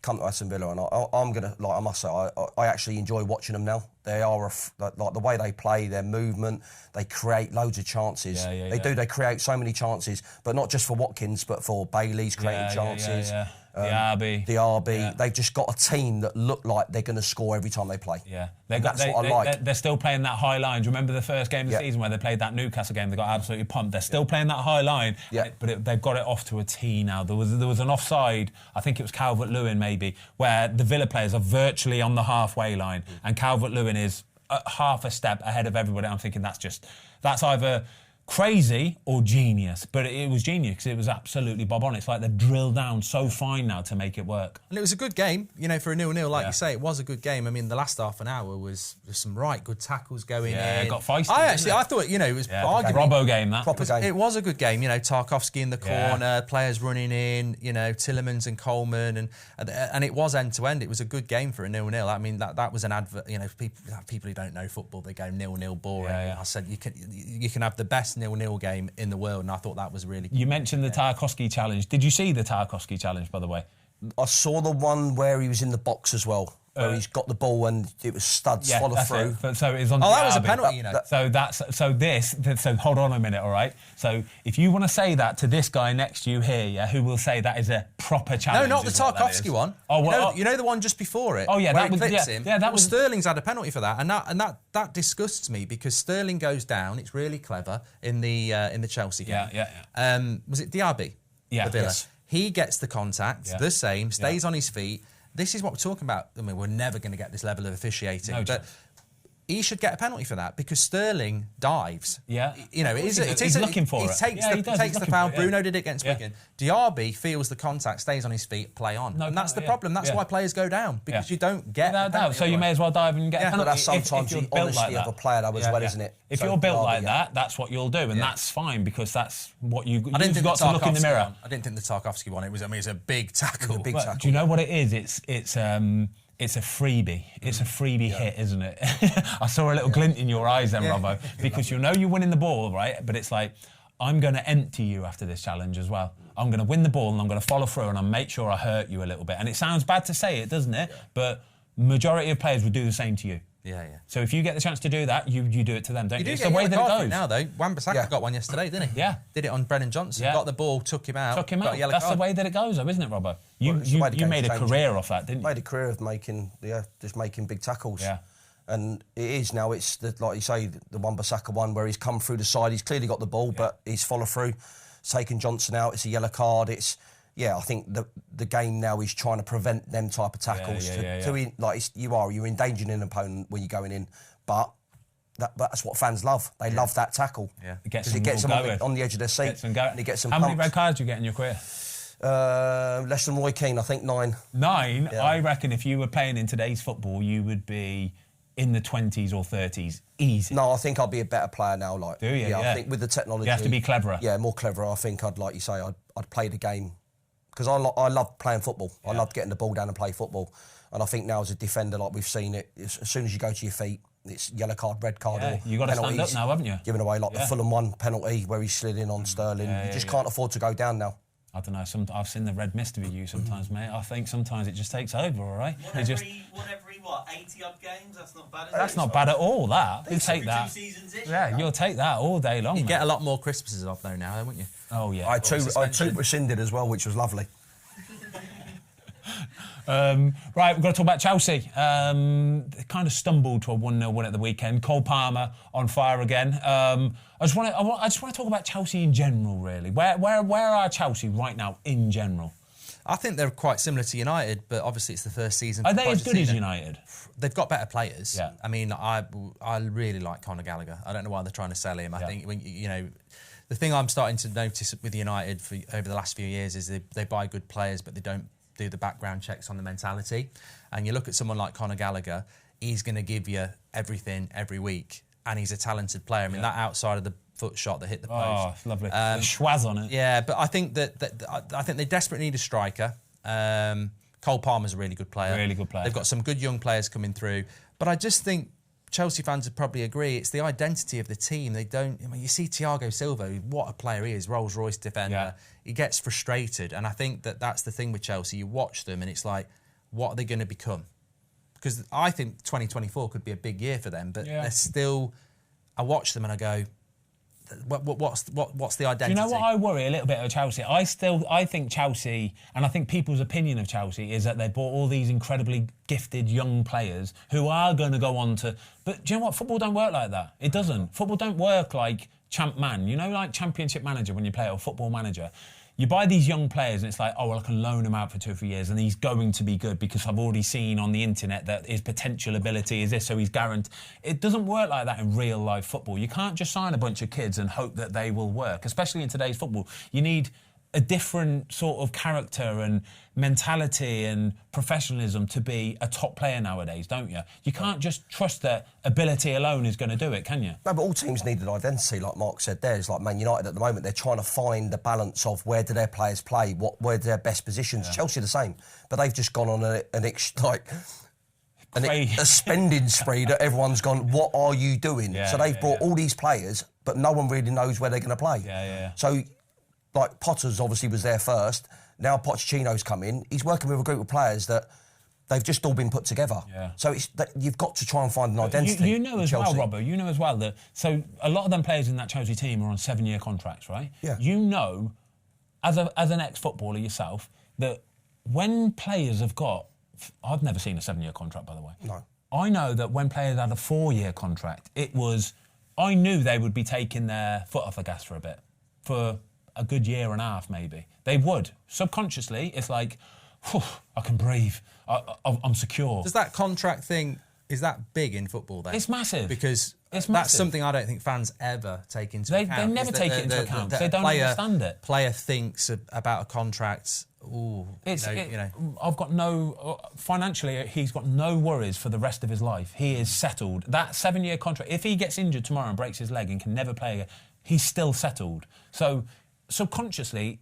Come to Aston Villa, and I'm gonna, like I must say, I actually enjoy watching them now. They are like the way they play, their movement. They create loads of chances. They create so many chances, but not just for Watkins, but for Bailey's creating chances. Dier. They've just got a team that look like they're going to score every time they play. That's what I like. They're still playing that high line. Do you remember the first game of the season where they played that Newcastle game? They got absolutely pumped. They're still playing that high line, but they've got it off to a T now. There was an offside, I think it was Calvert-Lewin maybe, where the Villa players are virtually on the halfway line and Calvert-Lewin is half a step ahead of everybody. I'm thinking that's either crazy or genius, but it was genius because it was absolutely bob on. It's like they've drilled down so fine now to make it work. And it was a good game, for a 0-0, like you say. It was a good game. I mean, the last half an hour was some right good tackles going in. It got feisty. I thought, it was arguably Robbo game. It was a good game. Tarkowski in the corner, players running in. Tillemans and Coleman, and it was end to end. It was a good game for a 0-0. I mean, that was an advert. People who don't know football, they go 0-0 boring. I said you can have the best 0-0 game in the world, and I thought that was really cool. You mentioned the Tarkowski challenge. Did you see the Tarkowski challenge, by the way? I saw the one where he was in the box as well, where he's got the ball and it was studs follow through. So it was on. That was a penalty, So hold on a minute, all right? So if you want to say that to this guy next to you here, who will say that is a proper challenge? No, not the Tarkowski one. Oh, well, you know the one just before it. Oh yeah, where that he was him. that was Sterling's had a penalty for that, and that disgusts me because Sterling goes down. It's really clever in the Chelsea game. Was it Diaby? Yeah. The Villa. Yes. He gets the contact, the same, stays on his feet. This is what we're talking about. I mean, we're never going to get this level of officiating, but he should get a penalty for that because Sterling dives. He's looking for it. He takes the foul. Bruno did it against Wigan. Diaby feels the contact, stays on his feet, play on. And that's the problem. That's why players go down, because you don't get without doubt. So you may as well dive and get a penalty. But that's sometimes the honesty of a player though as well, isn't it? If you're built like that, that's what you'll do, and that's fine because that's what you've got to look in the mirror. I didn't think the Tarkowski one. It was a big tackle. Do you know what it is? It's a freebie. It's a freebie hit, isn't it? I saw a little glint in your eyes then, Robbo, because you're winning the ball, right? But it's like, I'm going to empty you after this challenge as well. I'm going to win the ball and I'm going to follow through and I'll make sure I hurt you a little bit. And it sounds bad to say it, doesn't it? But majority of players would do the same to you. So if you get the chance to do that, you do it to them, don't you? It's the way that it goes. Now, though, Wan-Bissaka got one yesterday, didn't he? Yeah. Did it on Brennan Johnson, got the ball, took him out. That's the way that it goes, though, isn't it, Robbo? You made a career off that, didn't you? Made a career of making big tackles. Yeah. And it is now, it's, like you say, the Wan-Bissaka one where he's come through the side, he's clearly got the ball, but he's follow through, taken Johnson out, it's a yellow card, I think the game now is trying to prevent them type of tackles. You're endangering an opponent when you're going in, but that's what fans love. They love that tackle because it gets them on the edge of their seat. And it gets them How many red cards do you get in your career? Less than Roy Keane, I think 9. 9? Yeah. I reckon if you were playing in today's football, you would be in the 20s or 30s, easy. No, I think I'd be a better player now. Like, do you? Yeah, I think with the technology, you have to be cleverer. Yeah, more cleverer. I think like you say, I'd play the game because I love playing football. Yeah. I love getting the ball down and play football. And I think now as a defender, like we've seen it, as soon as you go to your feet, it's yellow card, red card, or you got to stand up now, haven't you? Giving away like the Fulham 1 penalty where he slid in on Sterling. You just can't afford to go down now. I don't know. I've seen the red mist of you sometimes, mate. I think sometimes it just takes over. All right. One every 80 odd games. That's not bad. That's not bad at all. That you take that. 2 seasons-ish. Yeah, you'll take that all day long. You get a lot more Christmases off though now, wouldn't you? Oh yeah. I had two rescinded as well, which was lovely. Right, we've got to talk about Chelsea. They kind of stumbled to a 1-0 win at the weekend. Cole Palmer on fire again. I just want to talk about Chelsea in general, really. Where are Chelsea right now in general? I think they're quite similar to United, but obviously it's the first season. Are they as good as United? They've got better players. Yeah. I mean, I really like Conor Gallagher. I don't know why they're trying to sell him. I think when the thing I'm starting to notice with United over the last few years is they buy good players, but they don't do the background checks on the mentality. And you look at someone like Conor Gallagher, he's going to give you everything every week, and he's a talented player. I mean, that outside of the foot shot that hit the post. Oh, it's lovely. The schwaz on it. Yeah, but I think I think they desperately need a striker. Cole Palmer's a really good player. Really good player. They've got some good young players coming through. But I just think Chelsea fans would probably agree it's the identity of the team. They don't. I mean, you see Thiago Silva, what a player he is, Rolls-Royce defender. Yeah. He gets frustrated, and I think that's the thing with Chelsea. You watch them, and it's like, what are they going to become? Because I think 2024 could be a big year for them, but they're still. I watch them and I go, what's the identity? Do you know what I worry a little bit of Chelsea? I think Chelsea, and I think people's opinion of Chelsea is that they bought all these incredibly gifted young players who are going to go on to. But do you know what? Football don't work like that. It doesn't. Football don't work like Champ Man. You know, like Championship Manager when you play a Football Manager. You buy these young players and it's like, oh, well, I can loan him out for 2 or 3 years and he's going to be good because I've already seen on the internet that his potential ability is this, so he's guaranteed. It doesn't work like that in real life football. You can't just sign a bunch of kids and hope that they will work, especially in today's football. You need a different sort of character and mentality and professionalism to be a top player nowadays, don't you? You can't just trust that ability alone is going to do it, can you? No, but all teams need an identity, like Mark said there. It's like Man United at the moment, they're trying to find the balance of where do their players play, where do their best positions. Chelsea the same, but they've just gone on a spending spree that everyone's gone, what are you doing? So they've brought all these players, but no one really knows where they're going to play. So, like, Potter's obviously was there first. Now Pochettino's come in. He's working with a group of players that they've just all been put together. So you've got to try and find an identity. You know as well, Robbo, you know as well that... So a lot of them players in that Chelsea team are on 7-year contracts, right? Yeah. You know, as an ex-footballer yourself, that when players have got... I've never seen a 7-year contract, by the way. No. I know that when players had a 4-year contract, it was... I knew they would be taking their foot off the gas for a bit. For a good year and a half, maybe. They would. Subconsciously, it's like, I can breathe. I'm secure. Does that contract thing, is that big in football then? It's massive. Because that's something I don't think fans ever take into account. They never take it into account. They don't understand it. Player thinks about a contract. I've got no... financially, he's got no worries for the rest of his life. He is settled. That 7-year contract, if he gets injured tomorrow and breaks his leg and can never play again, he's still settled. So subconsciously,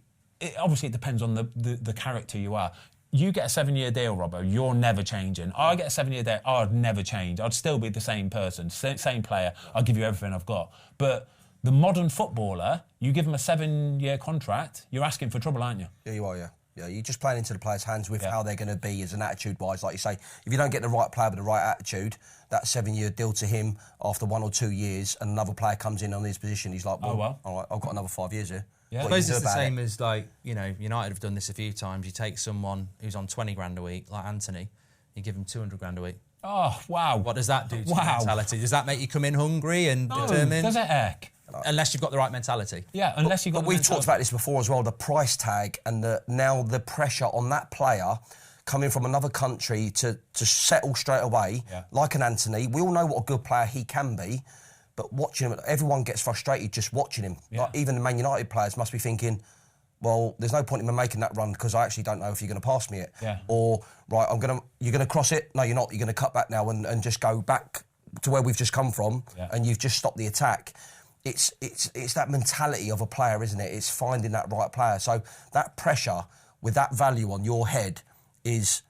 obviously it depends on the character you are. You get a 7-year deal, Robbo, you're never changing. I get a 7-year deal, I'd never change. I'd still be the same person, same player. I'll give you everything I've got. But the modern footballer, you give him a 7-year contract, you're asking for trouble, aren't you? Yeah, you are, yeah. Yeah, you're just playing into the players' hands with how they're going to be as an attitude-wise. Like you say, if you don't get the right player with the right attitude, that 7-year deal to him after 1 or 2 years and another player comes in on his position, he's like, well, all right, I've got another 5 years here. Yeah. I suppose it's the same as, like, you know, United have done this a few times. You take someone who's on 20 grand a week, like Anthony, you give him 200 grand a week. Oh, wow. What does that do to your mentality? Does that make you come in hungry and determined? Does it, Erik? Unless you've got the right mentality. Yeah, unless you've got the we've mentality. talked about this before as well, the price tag and now the pressure on that player coming from another country to settle straight away, like an Anthony. We all know what a good player he can be, but watching him, everyone gets frustrated just watching him. Like, even the Man United players must be thinking, well, there's no point in me making that run because I actually don't know if you're going to pass me it. Yeah. Or, right, you're going to cross it? No, you're not. You're going to cut back now and just go back to where we've just come from and you've just stopped the attack. It's that mentality of a player, isn't it? It's finding that right player. So that pressure with that value on your head is...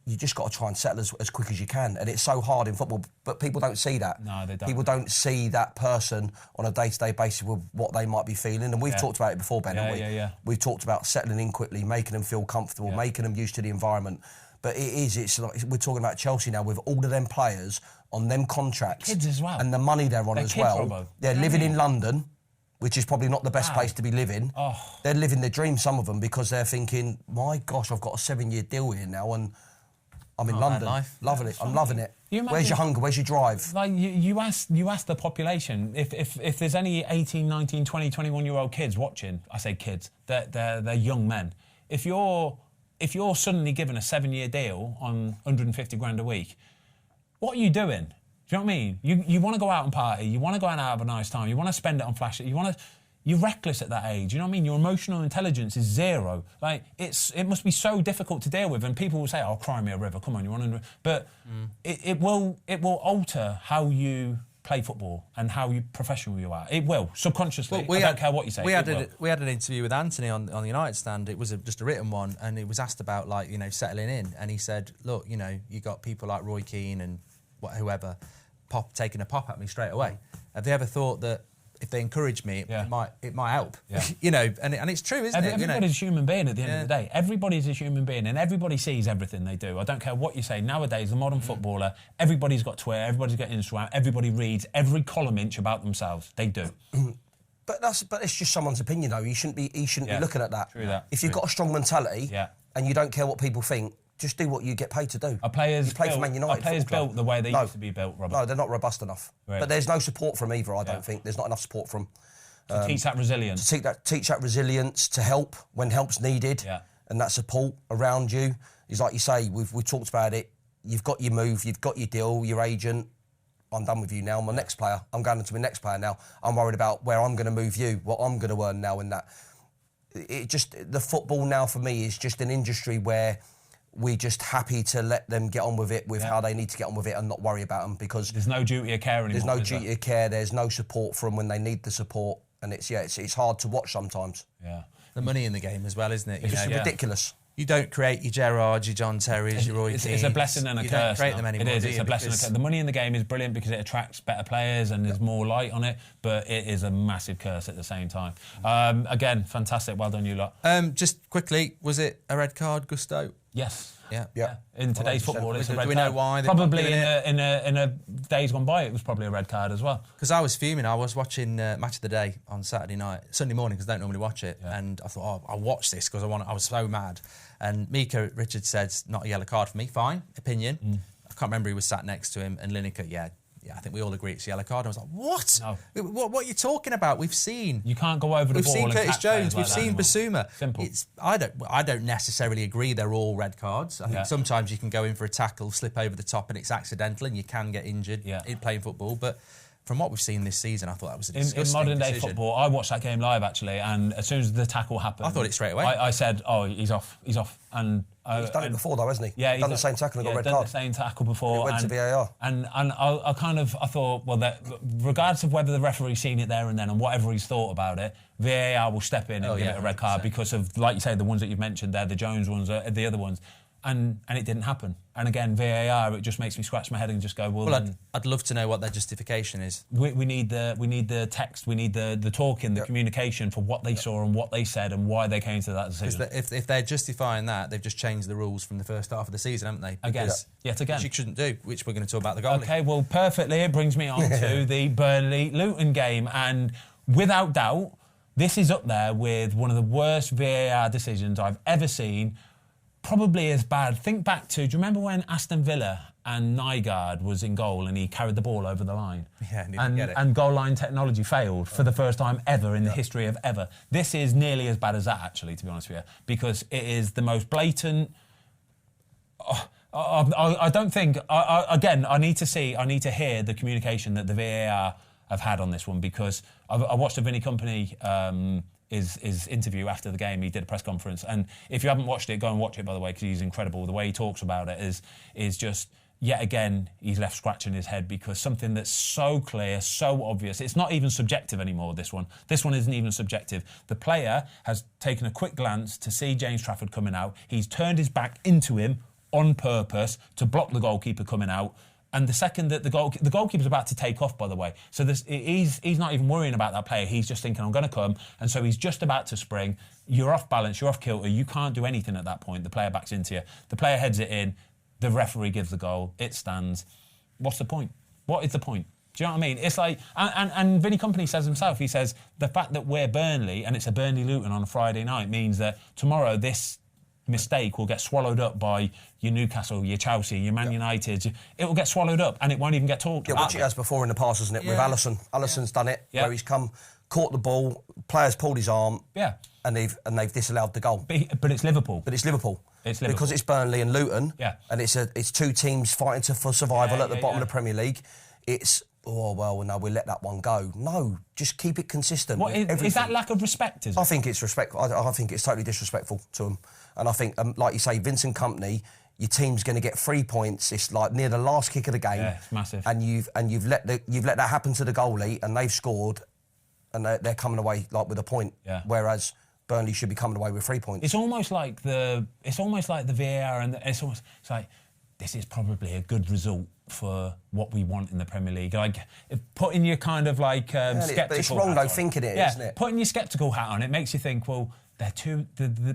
You just got to try and settle as quick as you can. And it's so hard in football, but people don't see that. No, they don't. People don't see that person on a day-to-day basis with what they might be feeling. And we've talked about it before, Ben, haven't we? Yeah. We've talked about settling in quickly, making them feel comfortable, making them used to the environment. But it's like, we're talking about Chelsea now with all of them players on them contracts. Kids as well. And the money they're on as well. Robbo. They're living in London, which is probably not the best place to be living. Oh. They're living their dream, some of them, because they're thinking, my gosh, I've got a 7-year deal here now and I'm in London, loving it. I'm loving it. Where's your hunger? Where's your drive? Like you ask the population if there's any 18, 19, 20, 21-year-old kids watching. I say kids. They're young men. If you're suddenly given a 7-year deal on 150 grand a week, what are you doing? Do you know what I mean? You want to go out and party. You want to go out and have a nice time. You want to spend it on flash. You're reckless at that age. You know what I mean? Your emotional intelligence is zero. Like it must be so difficult to deal with. And people will say, "Oh, cry me a river." Come on, you want to? But it will alter how you play football and how professional you are. It will subconsciously. I don't care what you say. We had an interview with Anthony on the United stand. It was just a written one, and it was asked about settling in, and he said, "Look, you got people like Roy Keane and whoever taking a pop at me straight away. Have they ever thought that?" If they encourage me, it might help. Yeah. And it's true, isn't it? Everybody's a human being at the end of the day. Everybody's a human being and everybody sees everything they do. I don't care what you say. Nowadays, the modern footballer, everybody's got Twitter, everybody's got Instagram, everybody reads every column inch about themselves. They do. But it's just someone's opinion, though. He shouldn't be looking at that. True that. If you've got a strong mentality and you don't care what people think, just do what you get paid to do. Are players for Man United built the way they used to be built, Robert? No, they're not robust enough. Right. But there's no support from either, I don't think. There's not enough support from... To teach that resilience. To teach that resilience, to help when help's needed, and that support around you. Is like you say, we've talked about it. You've got your move, you've got your deal, your agent. I'm done with you now. I'm my next player. I'm going into my next player now. I'm worried about where I'm going to move you, what I'm going to earn now in that. The football now for me is just an industry where we're just happy to let them get on with it how they need to get on with it and not worry about them because... There's no duty of care anymore. There's no duty of care. There's no support for them when they need the support. And it's hard to watch sometimes. Yeah. The money in the game as well, isn't it? It's ridiculous. You don't create your Gerrards, your John Terrys, your Roy Keanes. It's a blessing and a curse. You don't create them anymore. It is. It's a blessing and a curse. The money in the game is brilliant because it attracts better players and there's more light on it, but it is a massive curse at the same time. Again, fantastic. Well done, you lot. Just quickly, was it a red card, Gusto? Yes. Yeah. In today's football, it's a red card. Do we know why? Probably in a days gone by, it was probably a red card as well. Because I was fuming. I was watching Match of the Day on Sunday morning, because I don't normally watch it. Yeah. And I thought, I'll watch this because I was so mad. And Mika Richards said, not a yellow card for me. Fine, opinion. I can't remember who was sat next to him. And Lineker, yeah, I think we all agree it's a yellow card. I was like, what? No. What are you talking about? We've seen... You can't go over the ball. We've seen Curtis Jones. We've seen Basuma. Simple. I don't necessarily agree they're all red cards. I think sometimes you can go in for a tackle, slip over the top, and it's accidental, and you can get injured in playing football. But from what we've seen this season, I thought that was a disgusting in modern day decision. football. I watched that game live actually, and as soon as the tackle happened, I thought it straight away. I said, "Oh, he's off," and he's done it before, though, hasn't he? Yeah, he's done the same tackle and got a red card. Done the same tackle before. It went to VAR. And I thought, well, that regardless of whether the referee's seen it there and then and whatever he's thought about it, VAR will step in and give it a red card because of, like you say, the ones that you've mentioned there, the Jones ones, the other ones. And it didn't happen. And again, VAR, it just makes me scratch my head and just go, well I'd love to know what their justification is. We need the text, we need the talking, the communication for what they saw and what they said and why they came to that decision. If they're justifying that, they've just changed the rules from the first half of the season, haven't they? Yet again. Which you shouldn't do, which we're going to talk about the goalie. Okay, well, perfectly, it brings me on to the Burnley-Luton game. And without doubt, this is up there with one of the worst VAR decisions I've ever seen. Probably as bad. Think back to, do you remember when Aston Villa and Nygaard was in goal and he carried the ball over the line? Yeah, and he didn't get it. And goal line technology failed for the first time ever in the history of ever. This is nearly as bad as that, actually, to be honest with you, because it is the most blatant... I don't think... Again, I need to hear the communication that the VAR have had on this one, because I watched a Vinny Kompany his interview after the game. He did a press conference, and if you haven't watched it, go and watch it, by the way, because he's incredible. The way he talks about it is just, yet again, he's left scratching his head, because something that's so clear, so obvious, it's not even subjective anymore, this one. This one isn't even subjective. The player has taken a quick glance to see James Trafford coming out. He's turned his back into him on purpose to block the goalkeeper coming out. And the second that the goalkeeper's about to take off, by the way. So he's not even worrying about that player. He's just thinking, I'm going to come. And so he's just about to spring. You're off balance. You're off kilter. You can't do anything at that point. The player backs into you. The player heads it in. The referee gives the goal. It stands. What's the point? What is the point? Do you know what I mean? It's like, and Vinny Kompany says himself, he says, the fact that we're Burnley and it's a Burnley-Luton on a Friday night means that tomorrow this mistake will get swallowed up by your Newcastle, your Chelsea, your Man United. It will get swallowed up and it won't even get talked about. Which it has before in the past, hasn't it? With Alisson. Alisson's done it, where he's come, caught the ball, players pulled his arm, and they've disallowed the goal. But it's Liverpool. It's Liverpool. Because it's Burnley and Luton, and it's two teams fighting for survival at the bottom of the Premier League. It's, oh, well, no, we'll let that one go. No, just keep it consistent. Is that lack of respect, is it? I think it's respectful. I think it's totally disrespectful to them. And I think, like you say, Vincent Kompany, your team's going to get 3 points. It's like near the last kick of the game. Yeah, it's massive. And you've let that happen to the goalie, and they've scored, and they're coming away like with a point. Yeah. Whereas Burnley should be coming away with 3 points. It's almost like the VAR, and it's like this is probably a good result for what we want in the Premier League. Like putting your kind of like sceptical. But it's wrong though, thinking it, isn't it? Putting your sceptical hat on, it makes you think, well, they're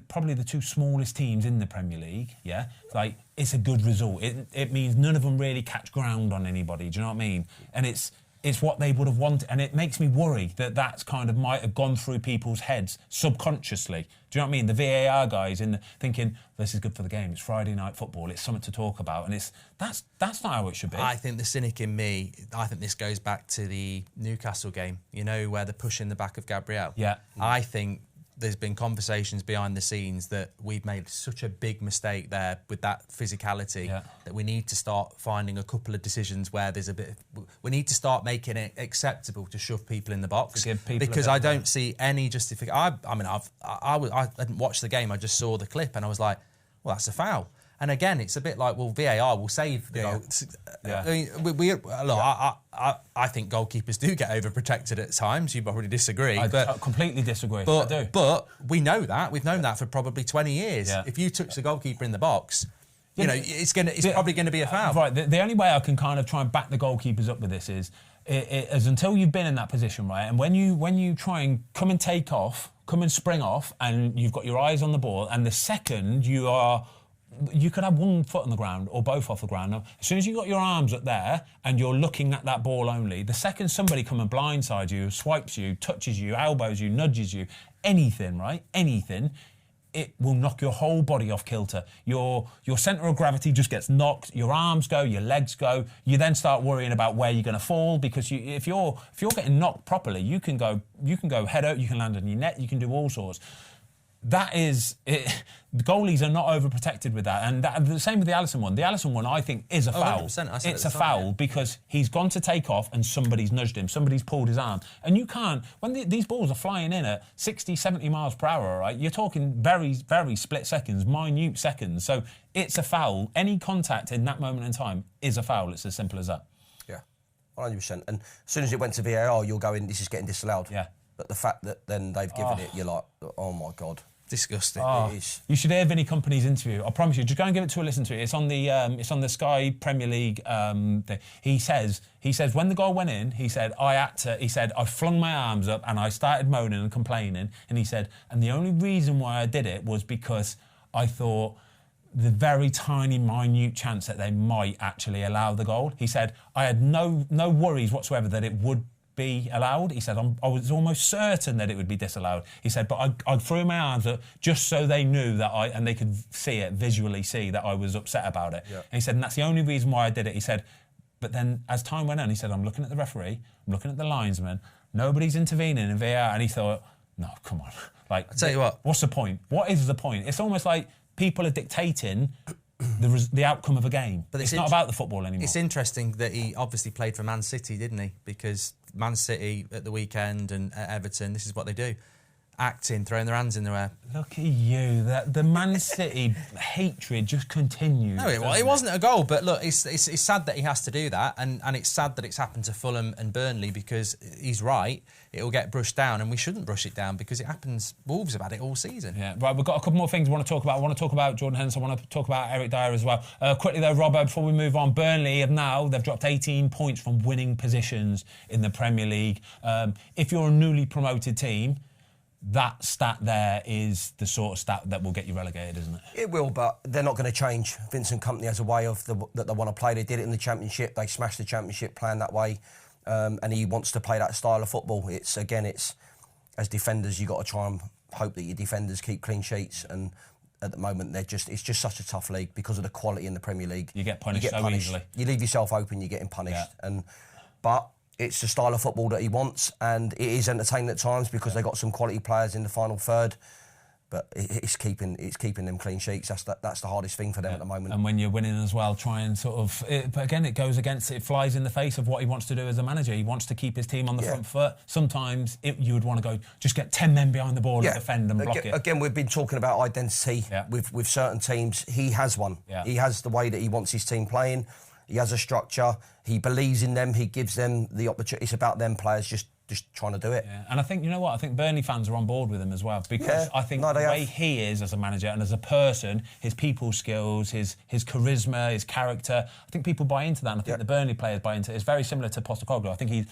probably the two smallest teams in the Premier League. Yeah, like it's a good result. It means none of them really catch ground on anybody. Do you know what I mean? And it's what they would have wanted, and it makes me worry that that's kind of might have gone through people's heads subconsciously. Do you know what I mean? The VAR guys thinking this is good for the game. It's Friday night football. It's something to talk about, and that's not how it should be. I think the cynic in me. I think this goes back to the Newcastle game. You know, where they're pushing the back of Gabriel. Yeah. I think there's been conversations behind the scenes that we've made such a big mistake there with that physicality that we need to start finding a couple of decisions where there's a bit. We need to start making it acceptable to shove people in the box, because I don't see any justification. I didn't watch the game. I just saw the clip and I was like, well, that's a foul. And again, it's a bit like, well, VAR will save the goal. I think goalkeepers do get overprotected at times. You probably disagree. I completely disagree. But we know that. We've known that for probably 20 years. Yeah. If you touch the goalkeeper in the box, you know, it's probably going to be a foul. Right. The only way I can kind of try and back the goalkeepers up with this is until you've been in that position, right? And when you try and come and take off, come and spring off, and you've got your eyes on the ball, and the second you could have one foot on the ground or both off the ground. Now, as soon as you've got your arms up there and you're looking at that ball only, the second somebody come and blindside you, swipes you, touches you, elbows you, nudges you, anything, right? Anything, it will knock your whole body off kilter. Your centre of gravity just gets knocked, your arms go, your legs go. You then start worrying about where you're going to fall, because if you're getting knocked properly, you can go head out, you can land on your net, you can do all sorts. That is it. The goalies are not overprotected with that, and the same with the Alisson one. The Alisson one, I think, is a foul. 100%. It's a foul because he's gone to take off and somebody's nudged him, somebody's pulled his arm, and you can't. When these balls are flying in at 60, 70 miles per hour, right? You're talking very, very split seconds, minute seconds. So it's a foul. Any contact in that moment in time is a foul. It's as simple as that. Yeah, 100%. And as soon as it went to VAR, you're going, this is getting disallowed. Yeah. But the fact that then they've given it, you're like, oh my God. Disgusting. It is. You should hear Vinny Kompany's interview. I promise you. Just go and give it to a listen to it. It's on the Sky Premier League. He says when the goal went in, he said I flung my arms up and I started moaning and complaining. And he said, and the only reason why I did it was because I thought the very tiny, minute chance that they might actually allow the goal. He said I had no worries whatsoever that it would be allowed. He said I was almost certain that it would be disallowed. He said, but I threw my arms up just so they knew that and they could visually see that I was upset about it. Yeah. And he said, and that's the only reason why I did it. He said, but then as time went on, he said, I'm looking at the referee, I'm looking at the linesman, nobody's intervening in VAR, and he thought, no, come on. Like, I'll tell you what. What's the point? What is the point? It's almost like people are dictating the outcome of a game. But it's not about the football anymore. It's interesting that he obviously played for Man City, didn't he? Because Man City at the weekend and at Everton, this is what they do. acting, throwing their hands in the air. Look at you. The Man City hatred just continues. No, it wasn't a goal, but look, it's sad that he has to do that, and it's sad that it's happened to Fulham and Burnley, because he's right. It will get brushed down, and we shouldn't brush it down because it happens. Wolves have had it all season. Yeah, right. We've got a couple more things we want to talk about. I want to talk about Jordan Henderson. I want to talk about Eric Dier as well. Quickly though, Robbo, before we move on, Burnley they've dropped 18 points from winning positions in the Premier League. If you're a newly promoted team, that stat there is the sort of stat that will get you relegated, isn't it? It will, but they're not going to change. Vincent Kompany has a way of that they want to play. They did it in the Championship. They smashed the Championship playing that way, and he wants to play that style of football. It's as defenders, you've got to try and hope that your defenders keep clean sheets, and at the moment it's just such a tough league because of the quality in the Premier League. You get punished so easily. You leave yourself open, you're getting punished. Yeah. But it's the style of football that he wants, and it is entertaining at times because they've got some quality players in the final third. But it's keeping them clean sheets. That's the hardest thing for them at the moment. And when you're winning as well, try and sort of... but again, it goes against... It flies in the face of what he wants to do as a manager. He wants to keep his team on the front foot. Sometimes you would want to go, just get 10 men behind the ball and defend and block it. Again, we've been talking about identity with certain teams. He has one. Yeah. He has the way that he wants his team playing. He has a structure. He believes in them. He gives them the opportunity. It's about them players just trying to do it. Yeah. And I think, you know what, I think Burnley fans are on board with him as well, because I think the way he is as a manager and as a person, his people skills, his charisma, his character, I think people buy into that, and I think the Burnley players buy into it. It's very similar to Postecoglou. I think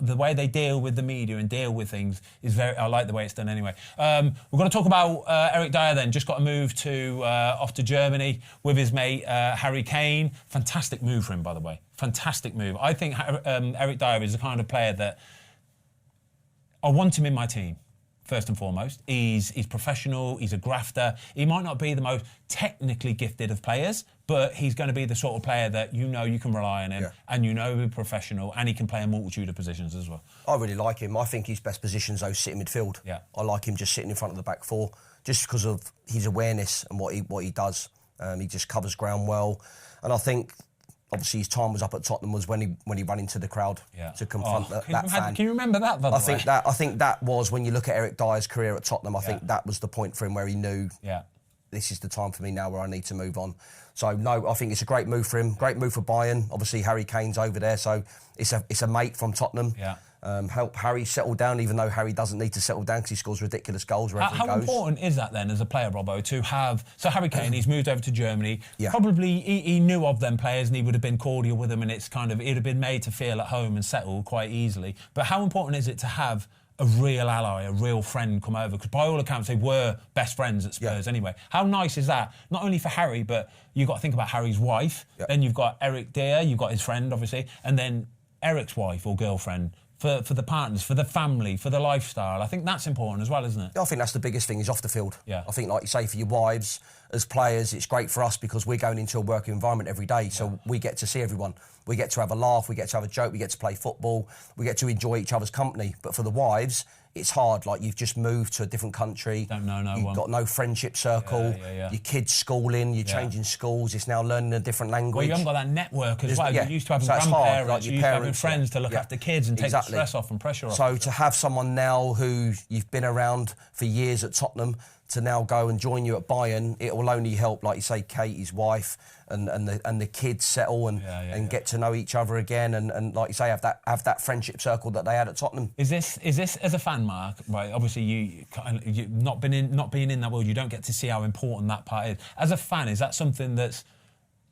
the way they deal with the media and deal with things is I like the way it's done anyway. We're going to talk about Eric Dier then. Just got to move off to Germany with his mate Harry Kane. Fantastic move for him, by the way. Fantastic move. I think Eric Dier is the kind of player that I want him in my team, first and foremost. He's professional, he's a grafter. He might not be the most technically gifted of players, but he's going to be the sort of player that you can rely on him, and he'll be professional, and he can play a multitude of positions as well. I really like him. I think his best positions, though, sit in midfield. Yeah. I like him just sitting in front of the back four, just because of his awareness and what he does. He just covers ground well. And I think... Obviously, his time was up at Tottenham was when he ran into the crowd to confront that fan. Can you remember that, by the way? I think that was, when you look at Eric Dier's career at Tottenham, I think that was the point for him where he knew this is the time for me now where I need to move on. So, no, I think it's a great move for him. Great move for Bayern. Obviously, Harry Kane's over there, so it's a mate from Tottenham. Yeah. Help Harry settle down, even though Harry doesn't need to settle down because he scores ridiculous goals wherever he goes. How important is that then, as a player, Robbo, to have... So Harry Kane, he's moved over to Germany. Yeah. Probably he knew of them players and he would have been cordial with them, and it's he'd have been made to feel at home and settle quite easily. But how important is it to have a real ally, a real friend come over? Because by all accounts, they were best friends at Spurs anyway. How nice is that? Not only for Harry, but you've got to think about Harry's wife. Yeah. Then you've got Eric Dier, you've got his friend, obviously, and then Eric's wife or girlfriend. For the partners, for the family, for the lifestyle. I think that's important as well, isn't it? I think that's the biggest thing, is off the field. Yeah. I think, like you say, for your wives, as players, it's great for us because we're going into a working environment every day, so we get to see everyone. We get to have a laugh, we get to have a joke, we get to play football, we get to enjoy each other's company. But for the wives, it's hard. Like, you've just moved to a different country. Don't know no one. You've got no friendship circle. Your kids schooling, you're changing schools. It's now learning a different language. Well, you haven't got that network as well. You used to having grandparents, like you used to having friends to look after kids and take the stress off and pressure off. So to have someone now who you've been around for years at Tottenham to now go and join you at Bayern, it will only help, like you say, Kate, his wife, and the kids settle and get to know each other again, and like you say, have that friendship circle that they had at Tottenham. Is this as a fan, Mark? Right, obviously you not being in that world, you don't get to see how important that part is. As a fan, is that something that's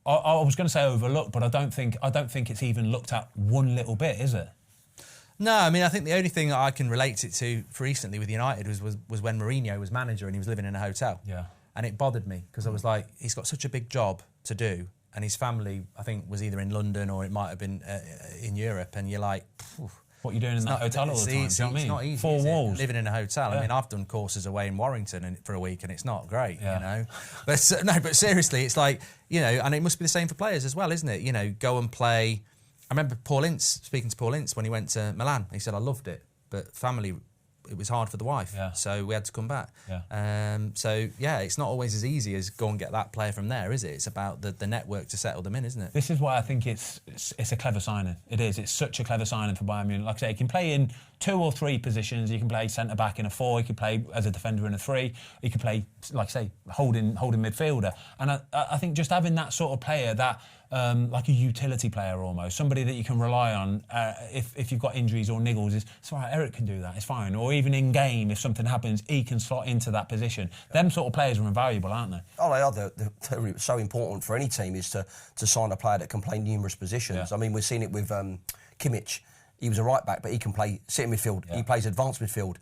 I was going to say overlooked, but I don't think it's even looked at one little bit, is it? No, I mean, I think the only thing that I can relate it to for recently with United was when Mourinho was manager and he was living in a hotel. Yeah. And it bothered me because I was like, he's got such a big job to do, and his family, I think, was either in London or it might have been in Europe, and you're like, what are you doing in that hotel all the time? Do you know what I mean? It's not easy. Four walls. Living in a hotel. Yeah. I mean, I've done courses away in Warrington for a week, and it's not great, you know. But seriously, it's like, you know, and it must be the same for players as well, isn't it? You know, go and play. I remember speaking to Paul Ince when he went to Milan. He said, I loved it, but family, it was hard for the wife, so we had to come back. Yeah. It's not always as easy as go and get that player from there, is it? It's about the network to settle them in, isn't it? This is why I think it's a clever signing. It is. It's such a clever signing for Bayern Munich. Like I say, he can play in 2 or 3 positions. You can play centre-back in a 4, you can play as a defender in a 3, you can play, like I say, holding midfielder. And I think just having that sort of player, that like a utility player almost, somebody that you can rely on if you've got injuries or niggles, it's all right, Erik can do that, it's fine. Or even in game, if something happens, he can slot into that position. Them sort of players are invaluable, aren't they? Oh, they are. They're so important for any team is to sign a player that can play numerous positions. I mean, we've seen it with Kimmich. He was a right back, but he can play centre midfield. He plays advanced midfield.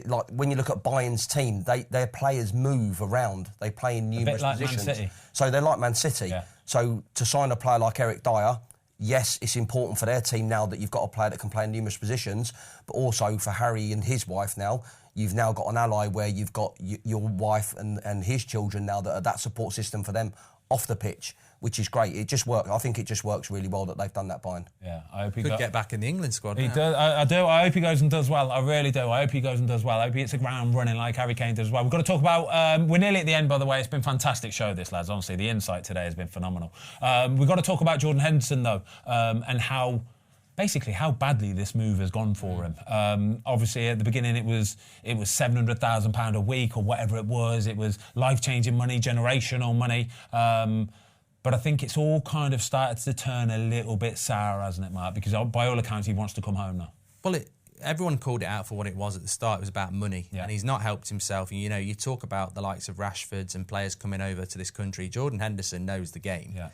Like when you look at Bayern's team, their players move around. They play in numerous positions. Man City. So they're like Man City. Yeah. So to sign a player like Erik Dier, yes, it's important for their team now that you've got a player that can play in numerous positions, but also for Harry and his wife now, you've now got an ally where you've got your wife and his children now that are that support system for them off the pitch, which is great. It just works. I think it just works really well that they've done that Bayern. Yeah, I hope he could get back in the England squad. He does. I do. I hope he goes and does well. I really do. I hope he goes and does well. I hope he hits the ground running like Harry Kane does well. We've got to talk about. We're nearly at the end, by the way. It's been a fantastic show, this, lads. Honestly, the insight today has been phenomenal. We've got to talk about Jordan Henderson though, and how. Basically, how badly this move has gone for him. Obviously, at the beginning, it was £700,000 a week or whatever it was. It was life-changing money, generational money. But I think it's all kind of started to turn a little bit sour, hasn't it, Mark? Because by all accounts, he wants to come home now. Well, everyone called it out for what it was at the start. It was about money, and he's not helped himself. And, you talk about the likes of Rashfords and players coming over to this country. Jordan Henderson knows the game. Yeah.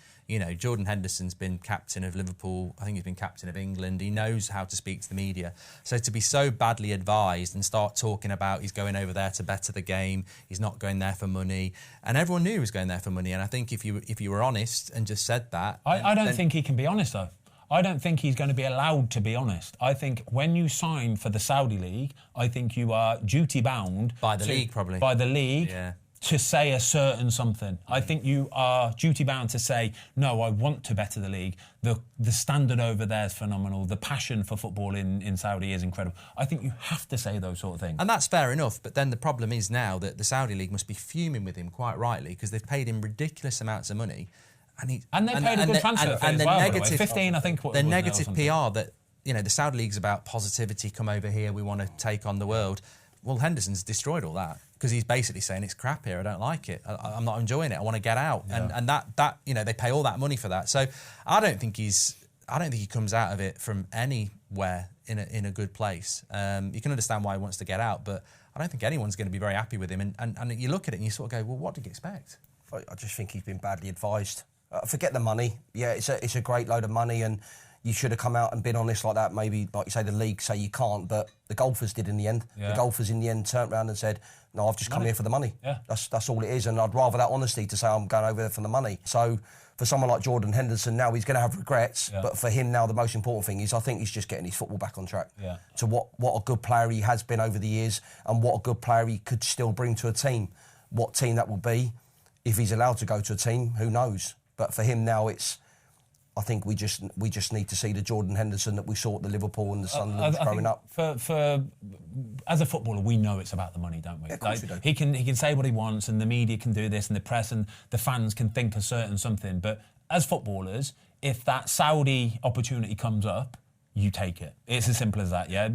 Jordan Henderson's been captain of Liverpool. I think he's been captain of England. He knows how to speak to the media. So to be so badly advised and start talking about he's going over there to better the game, he's not going there for money, and everyone knew he was going there for money. And I think if you were honest and just said that, I don't think he can be honest though. I don't think he's going to be allowed to be honest. I think when you sign for the Saudi League, I think you are duty bound by the league, probably by the league. Yeah. To say a certain something. I think you are duty-bound to say, no, I want to better the league. The standard over there is phenomenal. The passion for football in Saudi is incredible. I think you have to say those sort of things. And that's fair enough, but then the problem is now that the Saudi League must be fuming with him, quite rightly, because they've paid him ridiculous amounts of money. And they paid a good transfer fee as well, negative, 15, I think. The negative PR that, the Saudi League's about positivity, come over here, we want to take on the world. Well, Henderson's destroyed all that because he's basically saying it's crap here. I don't like it. I'm not enjoying it. I want to get out. Yeah. And that they pay all that money for that. So I don't think he comes out of it from anywhere in a good place. You can understand why he wants to get out, but I don't think anyone's going to be very happy with him. And you look at it and you sort of go, well, what did you expect? I just think he's been badly advised. Forget the money. Yeah, it's a great load of money, and you should have come out and been honest like that. Maybe, like you say, the league say you can't, but the golfers did in the end. Yeah. The golfers in the end turned around and said, no, I've just come here for the money. Yeah. That's all it is, and I'd rather that honesty to say I'm going over there for the money. So for someone like Jordan Henderson now, he's going to have regrets, but for him now the most important thing is I think he's just getting his football back on track. Yeah. To what a good player he has been over the years and what a good player he could still bring to a team. What team that will be, if he's allowed to go to a team, who knows? But for him now I think we just need to see the Jordan Henderson that we saw at the Liverpool and the Sunderland growing up. For as a footballer, we know it's about the money, don't we? Yeah, of course we do. He can say what he wants, and the media can do this, and the press and the fans can think a certain something. But as footballers, if that Saudi opportunity comes up, you take it. It's as simple as that. Yeah.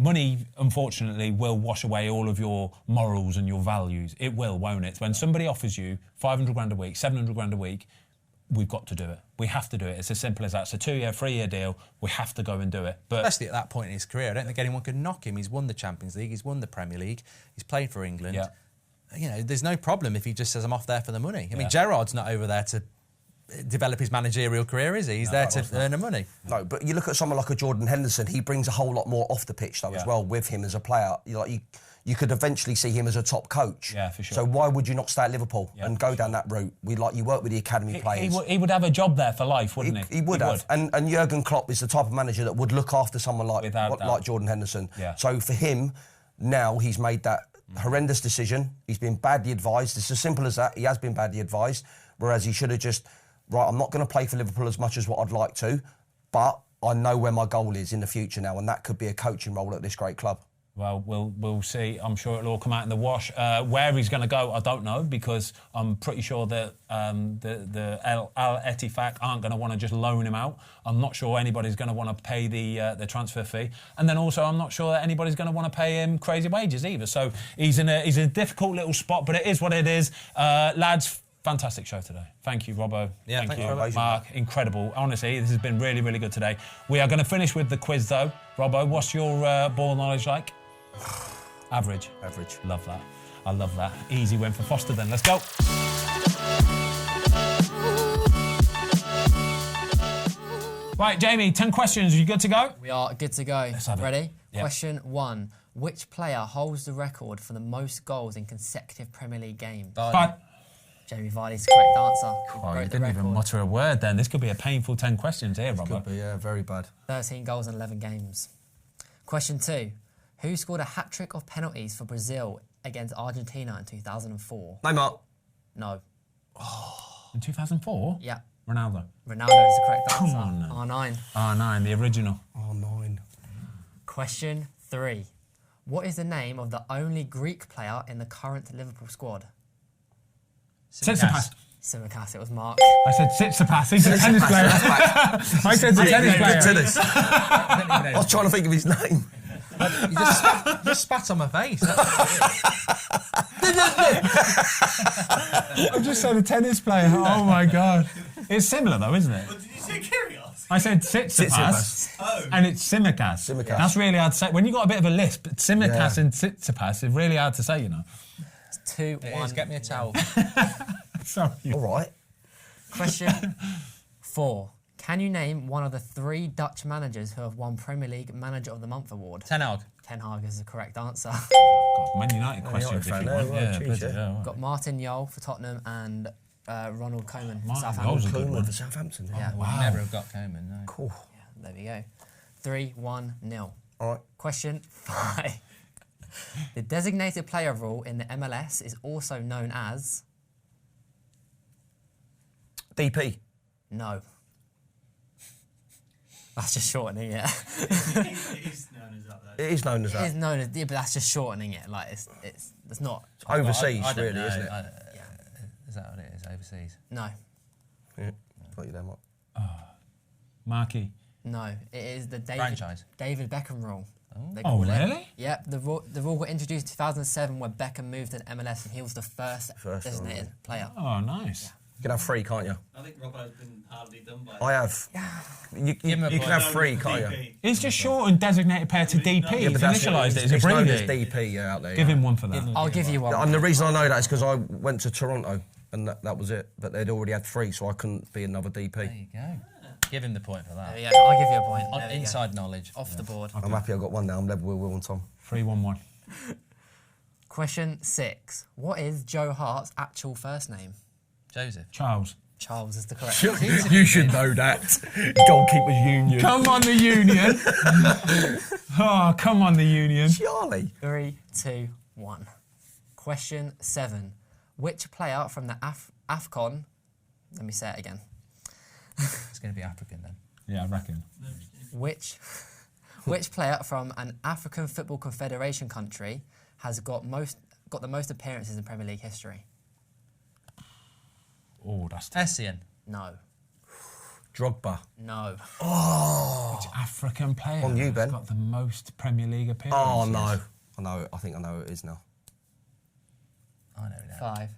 Money, unfortunately, will wash away all of your morals and your values. It will, won't it? When somebody offers you $500,000 a week, $700,000 a week, we've got to do it. We have to do it. It's as simple as that. It's a 2-year, 3-year deal. We have to go and do it. But especially at that point in his career, I don't think anyone could knock him. He's won the Champions League. He's won the Premier League. He's played for England. Yeah. There's no problem if he just says, I'm off there for the money. I mean, Gerrard's not over there to develop his managerial career, is he? He's there to earn the money. No, but you look at someone like a Jordan Henderson, he brings a whole lot more off the pitch, though, as well, with him as a player. You could eventually see him as a top coach. Yeah, for sure. So why would you not stay at Liverpool and go down that route? You work with the academy players. He would have a job there for life, wouldn't he? He would have. And Jurgen Klopp is the type of manager that would look after someone like Jordan Henderson. Yeah. So for him, now he's made that horrendous decision. He's been badly advised. It's as simple as that. He has been badly advised, whereas he should have just, I'm not going to play for Liverpool as much as what I'd like to, but I know where my goal is in the future now, and that could be a coaching role at this great club. Well, we'll see. I'm sure it'll all come out in the wash. Where he's going to go, I don't know, because I'm pretty sure that the Al Ettifaq aren't going to want to just loan him out. I'm not sure anybody's going to want to pay the transfer fee, and then also I'm not sure that anybody's going to want to pay him crazy wages either. So he's in a difficult little spot, but it is what it is, lads. Fantastic show today. Thank you, Robbo. Yeah, thank you, you. Mark. Incredible. Honestly, this has been really, really good today. We are going to finish with the quiz, though. Robbo, what's your ball knowledge like? Average. Average. Love that. I love that. Easy win for Foster then. Let's go. Right, Jamie, 10 questions. Are you good to go? We are good to go. Let's have it. Ready? Yeah. Question 1. Which player holds the record for the most goals in consecutive Premier League games? Fine. Jamie Vardy's the correct answer. He Oh, broke you the didn't even record. mutter a word then. This could be a painful 10 questions here, Robbo. Could be, yeah, very bad. 13 goals in 11 games. Question 2. Who scored a hat-trick of penalties for Brazil against Argentina in 2004? Neymar. No. In 2004? Yeah. Ronaldo. Ronaldo is the correct Come answer. on then. R9. R9, the original. Oh, 9. Question 3. What is the name of the only Greek player in the current Liverpool squad? Tsitsipas. Tsimikas, it was Mark. I said Tsitsipas. He's a tennis player. I said the tennis player. Tennis. I was trying to think of his name. You just spat on my face. I've just said a tennis player. Oh my God. It's similar though, isn't it? What, did you say Kyrgios? I said Tsitsipas, and it's Tsimikas. Tsimikas. That's really hard to say. When you got a bit of a lisp, Tsimikas and Tsitsipas is really hard to say, you know. It's 2-1. Get me a towel. Sorry. All right. Question 4. Can you name one of the 3 Dutch managers who have won Premier League Manager of the Month award? Ten Hag. Ten Hag is the correct answer. God, Man United questions if fan you there, want. right, Yeah, geez, bloody yeah. hell, right. Got Martin Jol for Tottenham and Ronald Koeman for Martin Southampton. Jol's a good Koeman one. for Southampton. Yeah. Wow. Never have got Coleman, no. Cool. There we go. 3-1-0. All right. Question 5. The designated player rule in the MLS is also known as... DP. No. That's just shortening it. It is known as that, though. It is known as It is that. known as... Yeah, but that's just shortening it. Like, it's not... Overseas, I don't really, know. isn't it? Is that what it is? Overseas? No. Yeah. Got you there, Mark. Marky. No. It is the Franchise. David Beckham rule. They Oh, call it. really? Yep, the rule got introduced in 2007 when Beckham moved to MLS and he was the first designated player. Oh, nice. You can have 3, can't you? I think Robbo's been hardly done by I have. You him a can point. have 3, can't you? DP. It's just shortened designated player to DP. Yeah, He's but that's initialised it. it's It's known as abbreviated. DP out there. Give yeah. him one for that. I'll give you one. And the reason I know that is because I went to Toronto and that was it. But they'd already had 3, so I couldn't be another DP. There you go. Give him the point for that. Yeah, I'll give you a point. There we go. Inside knowledge. Off the board. I'm happy I got 1 now. I'm level with Will and Tom. 3-1-1. Question 6. What is Joe Hart's actual first name? Joseph. Charles. Charles is the correct You should know that. Goalkeepers Union. Come on, the Union. Oh, come on, the Union. Charlie. 3, 2, 1. Question 7. Which player from the AFCON... Let me say it again. It's going to be African then. Yeah, I reckon. Which player from an African Football Confederation country has got the most appearances in Premier League history? Oh, that's Essien. No. Drogba. No. Which African player On you, has Ben. got the most Premier League appearances? Oh, no. I know it. I think I know it is now. I know now. 5.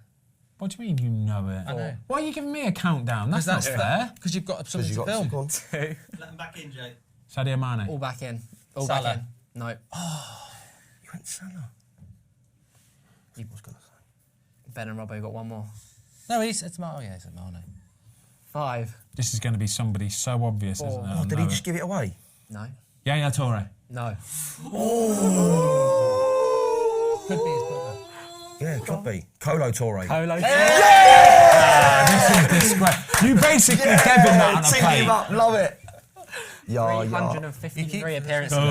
What do you mean you know it? I know. Why are you giving me a countdown? That's not fair. Because you've got something You to got film. go on. 2. Let him back in, Jay. Sadio Mane. All back in. All Salah. back in. No. You went Salah. You was gonna say. Ben and Robbo got one more. No, it's Mane. Oh, yeah, it's Mane. 5. This is going to be somebody so obvious, isn't it? I Oh, did know he it. just give it away? No. Yaya Toure. No. Could be his brother. Yeah, it could be. Colo Torre. Polo. This is disgrace. You basically gave him that on a Team plate. him up, love it. Yeah, 353 appearances. So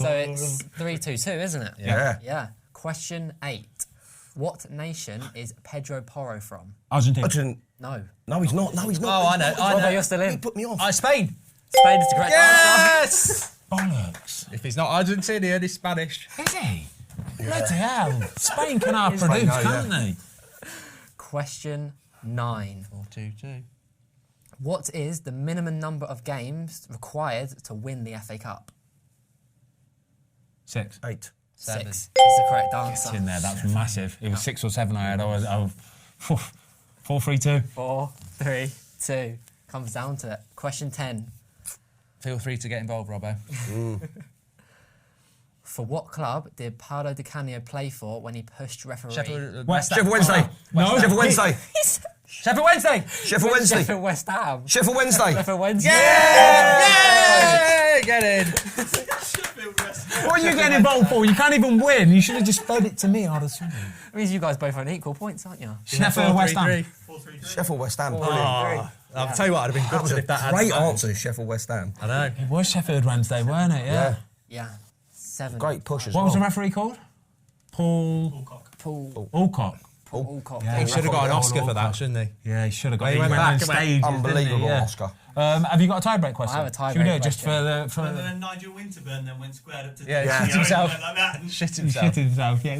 it's 3-2-2, isn't it? Yeah. Yeah. Question 8. What nation is Pedro Porro from? Argentina. I didn't. No. No, he's not. No, he's not. Oh, I know. I Robbo, know. you're still He in. put me off. Spain. Spain is the correct answer. Yes! Bollocks. If he's not Argentinian, he's Spanish. Is he? Bloody hell. Spain can outproduce, can't they? Question 9. 4-2-2. What is the minimum number of games required to win the FA Cup? 6. 8. 6 is the correct answer. It's in there, that's massive. It was 6 or 7 I had. I was 4-3-2. 4, 3, 2. Comes down to it. Question 10. Feel free to get involved, Robbo. For what club did Paolo Di Canio play for when he pushed referee? Sheffield Wednesday. No. Sheffield Wednesday. Sheffield Wednesday! Sheffield Wednesday. Sheffield West Ham. Sheffield Wednesday. Sheffield Wednesday. Yeah! Get in. What are you getting involved for? You can't even win. You should have just fed it to me, I'd assume. It means you guys both on equal points, aren't you? Sheffield West Ham. 4-3-3. Sheffield West Ham. I'll tell you what, I'd have been That was gutted a if that had great happened. answer, Sheffield West Ham. I know. It was Sheffield Wednesday, weren't it? Yeah. Yeah. 7. Great push as What well. was the referee called? Paul Paul Alcock. Alcock. Yeah. He should have got an Oscar for that, shouldn't he? Yeah, he should have got He it. went He back. on stage. Unbelievable Oscar. Have you got a tiebreak question? I have a Should we do tiebreak it just for question. the... And then Nigel Winterburn then went squared up to Yeah, the shit himself. Went like that and Shit He himself. shit himself, yeah.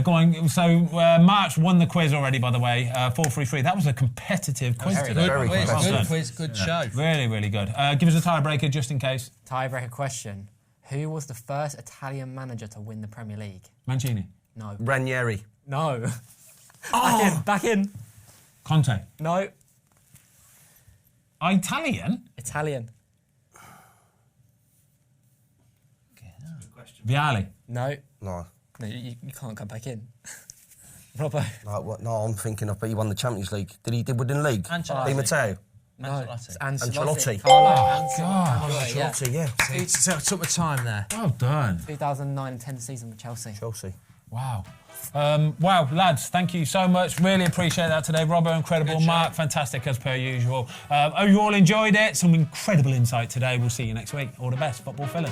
Go on. So, March won the quiz already, by the way. 4-3-3. That was a competitive quiz Very today. Very Quiz, well good done. quiz, good show. Really, really good. Give us a tiebreaker just in case. Tiebreaker question. Who was the first Italian manager to win the Premier League? Mancini. No. Ranieri. No. Oh! Back in. Conte. No. Italian? Italian. Good question. Viali. No. No. No, you can't come back in. Robbo. No, what, no, I'm thinking of, but he won the Champions League. Did he win the league? Ancelotti. Di Matteo. No. It's Ancelotti. Carlo Oh, Ancelotti. Yeah. Chelsea, yeah. Took my time there. Well done. 2009-10 season with Chelsea. Chelsea. Wow. Wow, lads, thank you so much. Really appreciate that today. Robbo, incredible. Good Mark, fantastic as per usual. Hope you all enjoyed it. Some incredible insight today. We'll see you next week. All the best. Football Philly.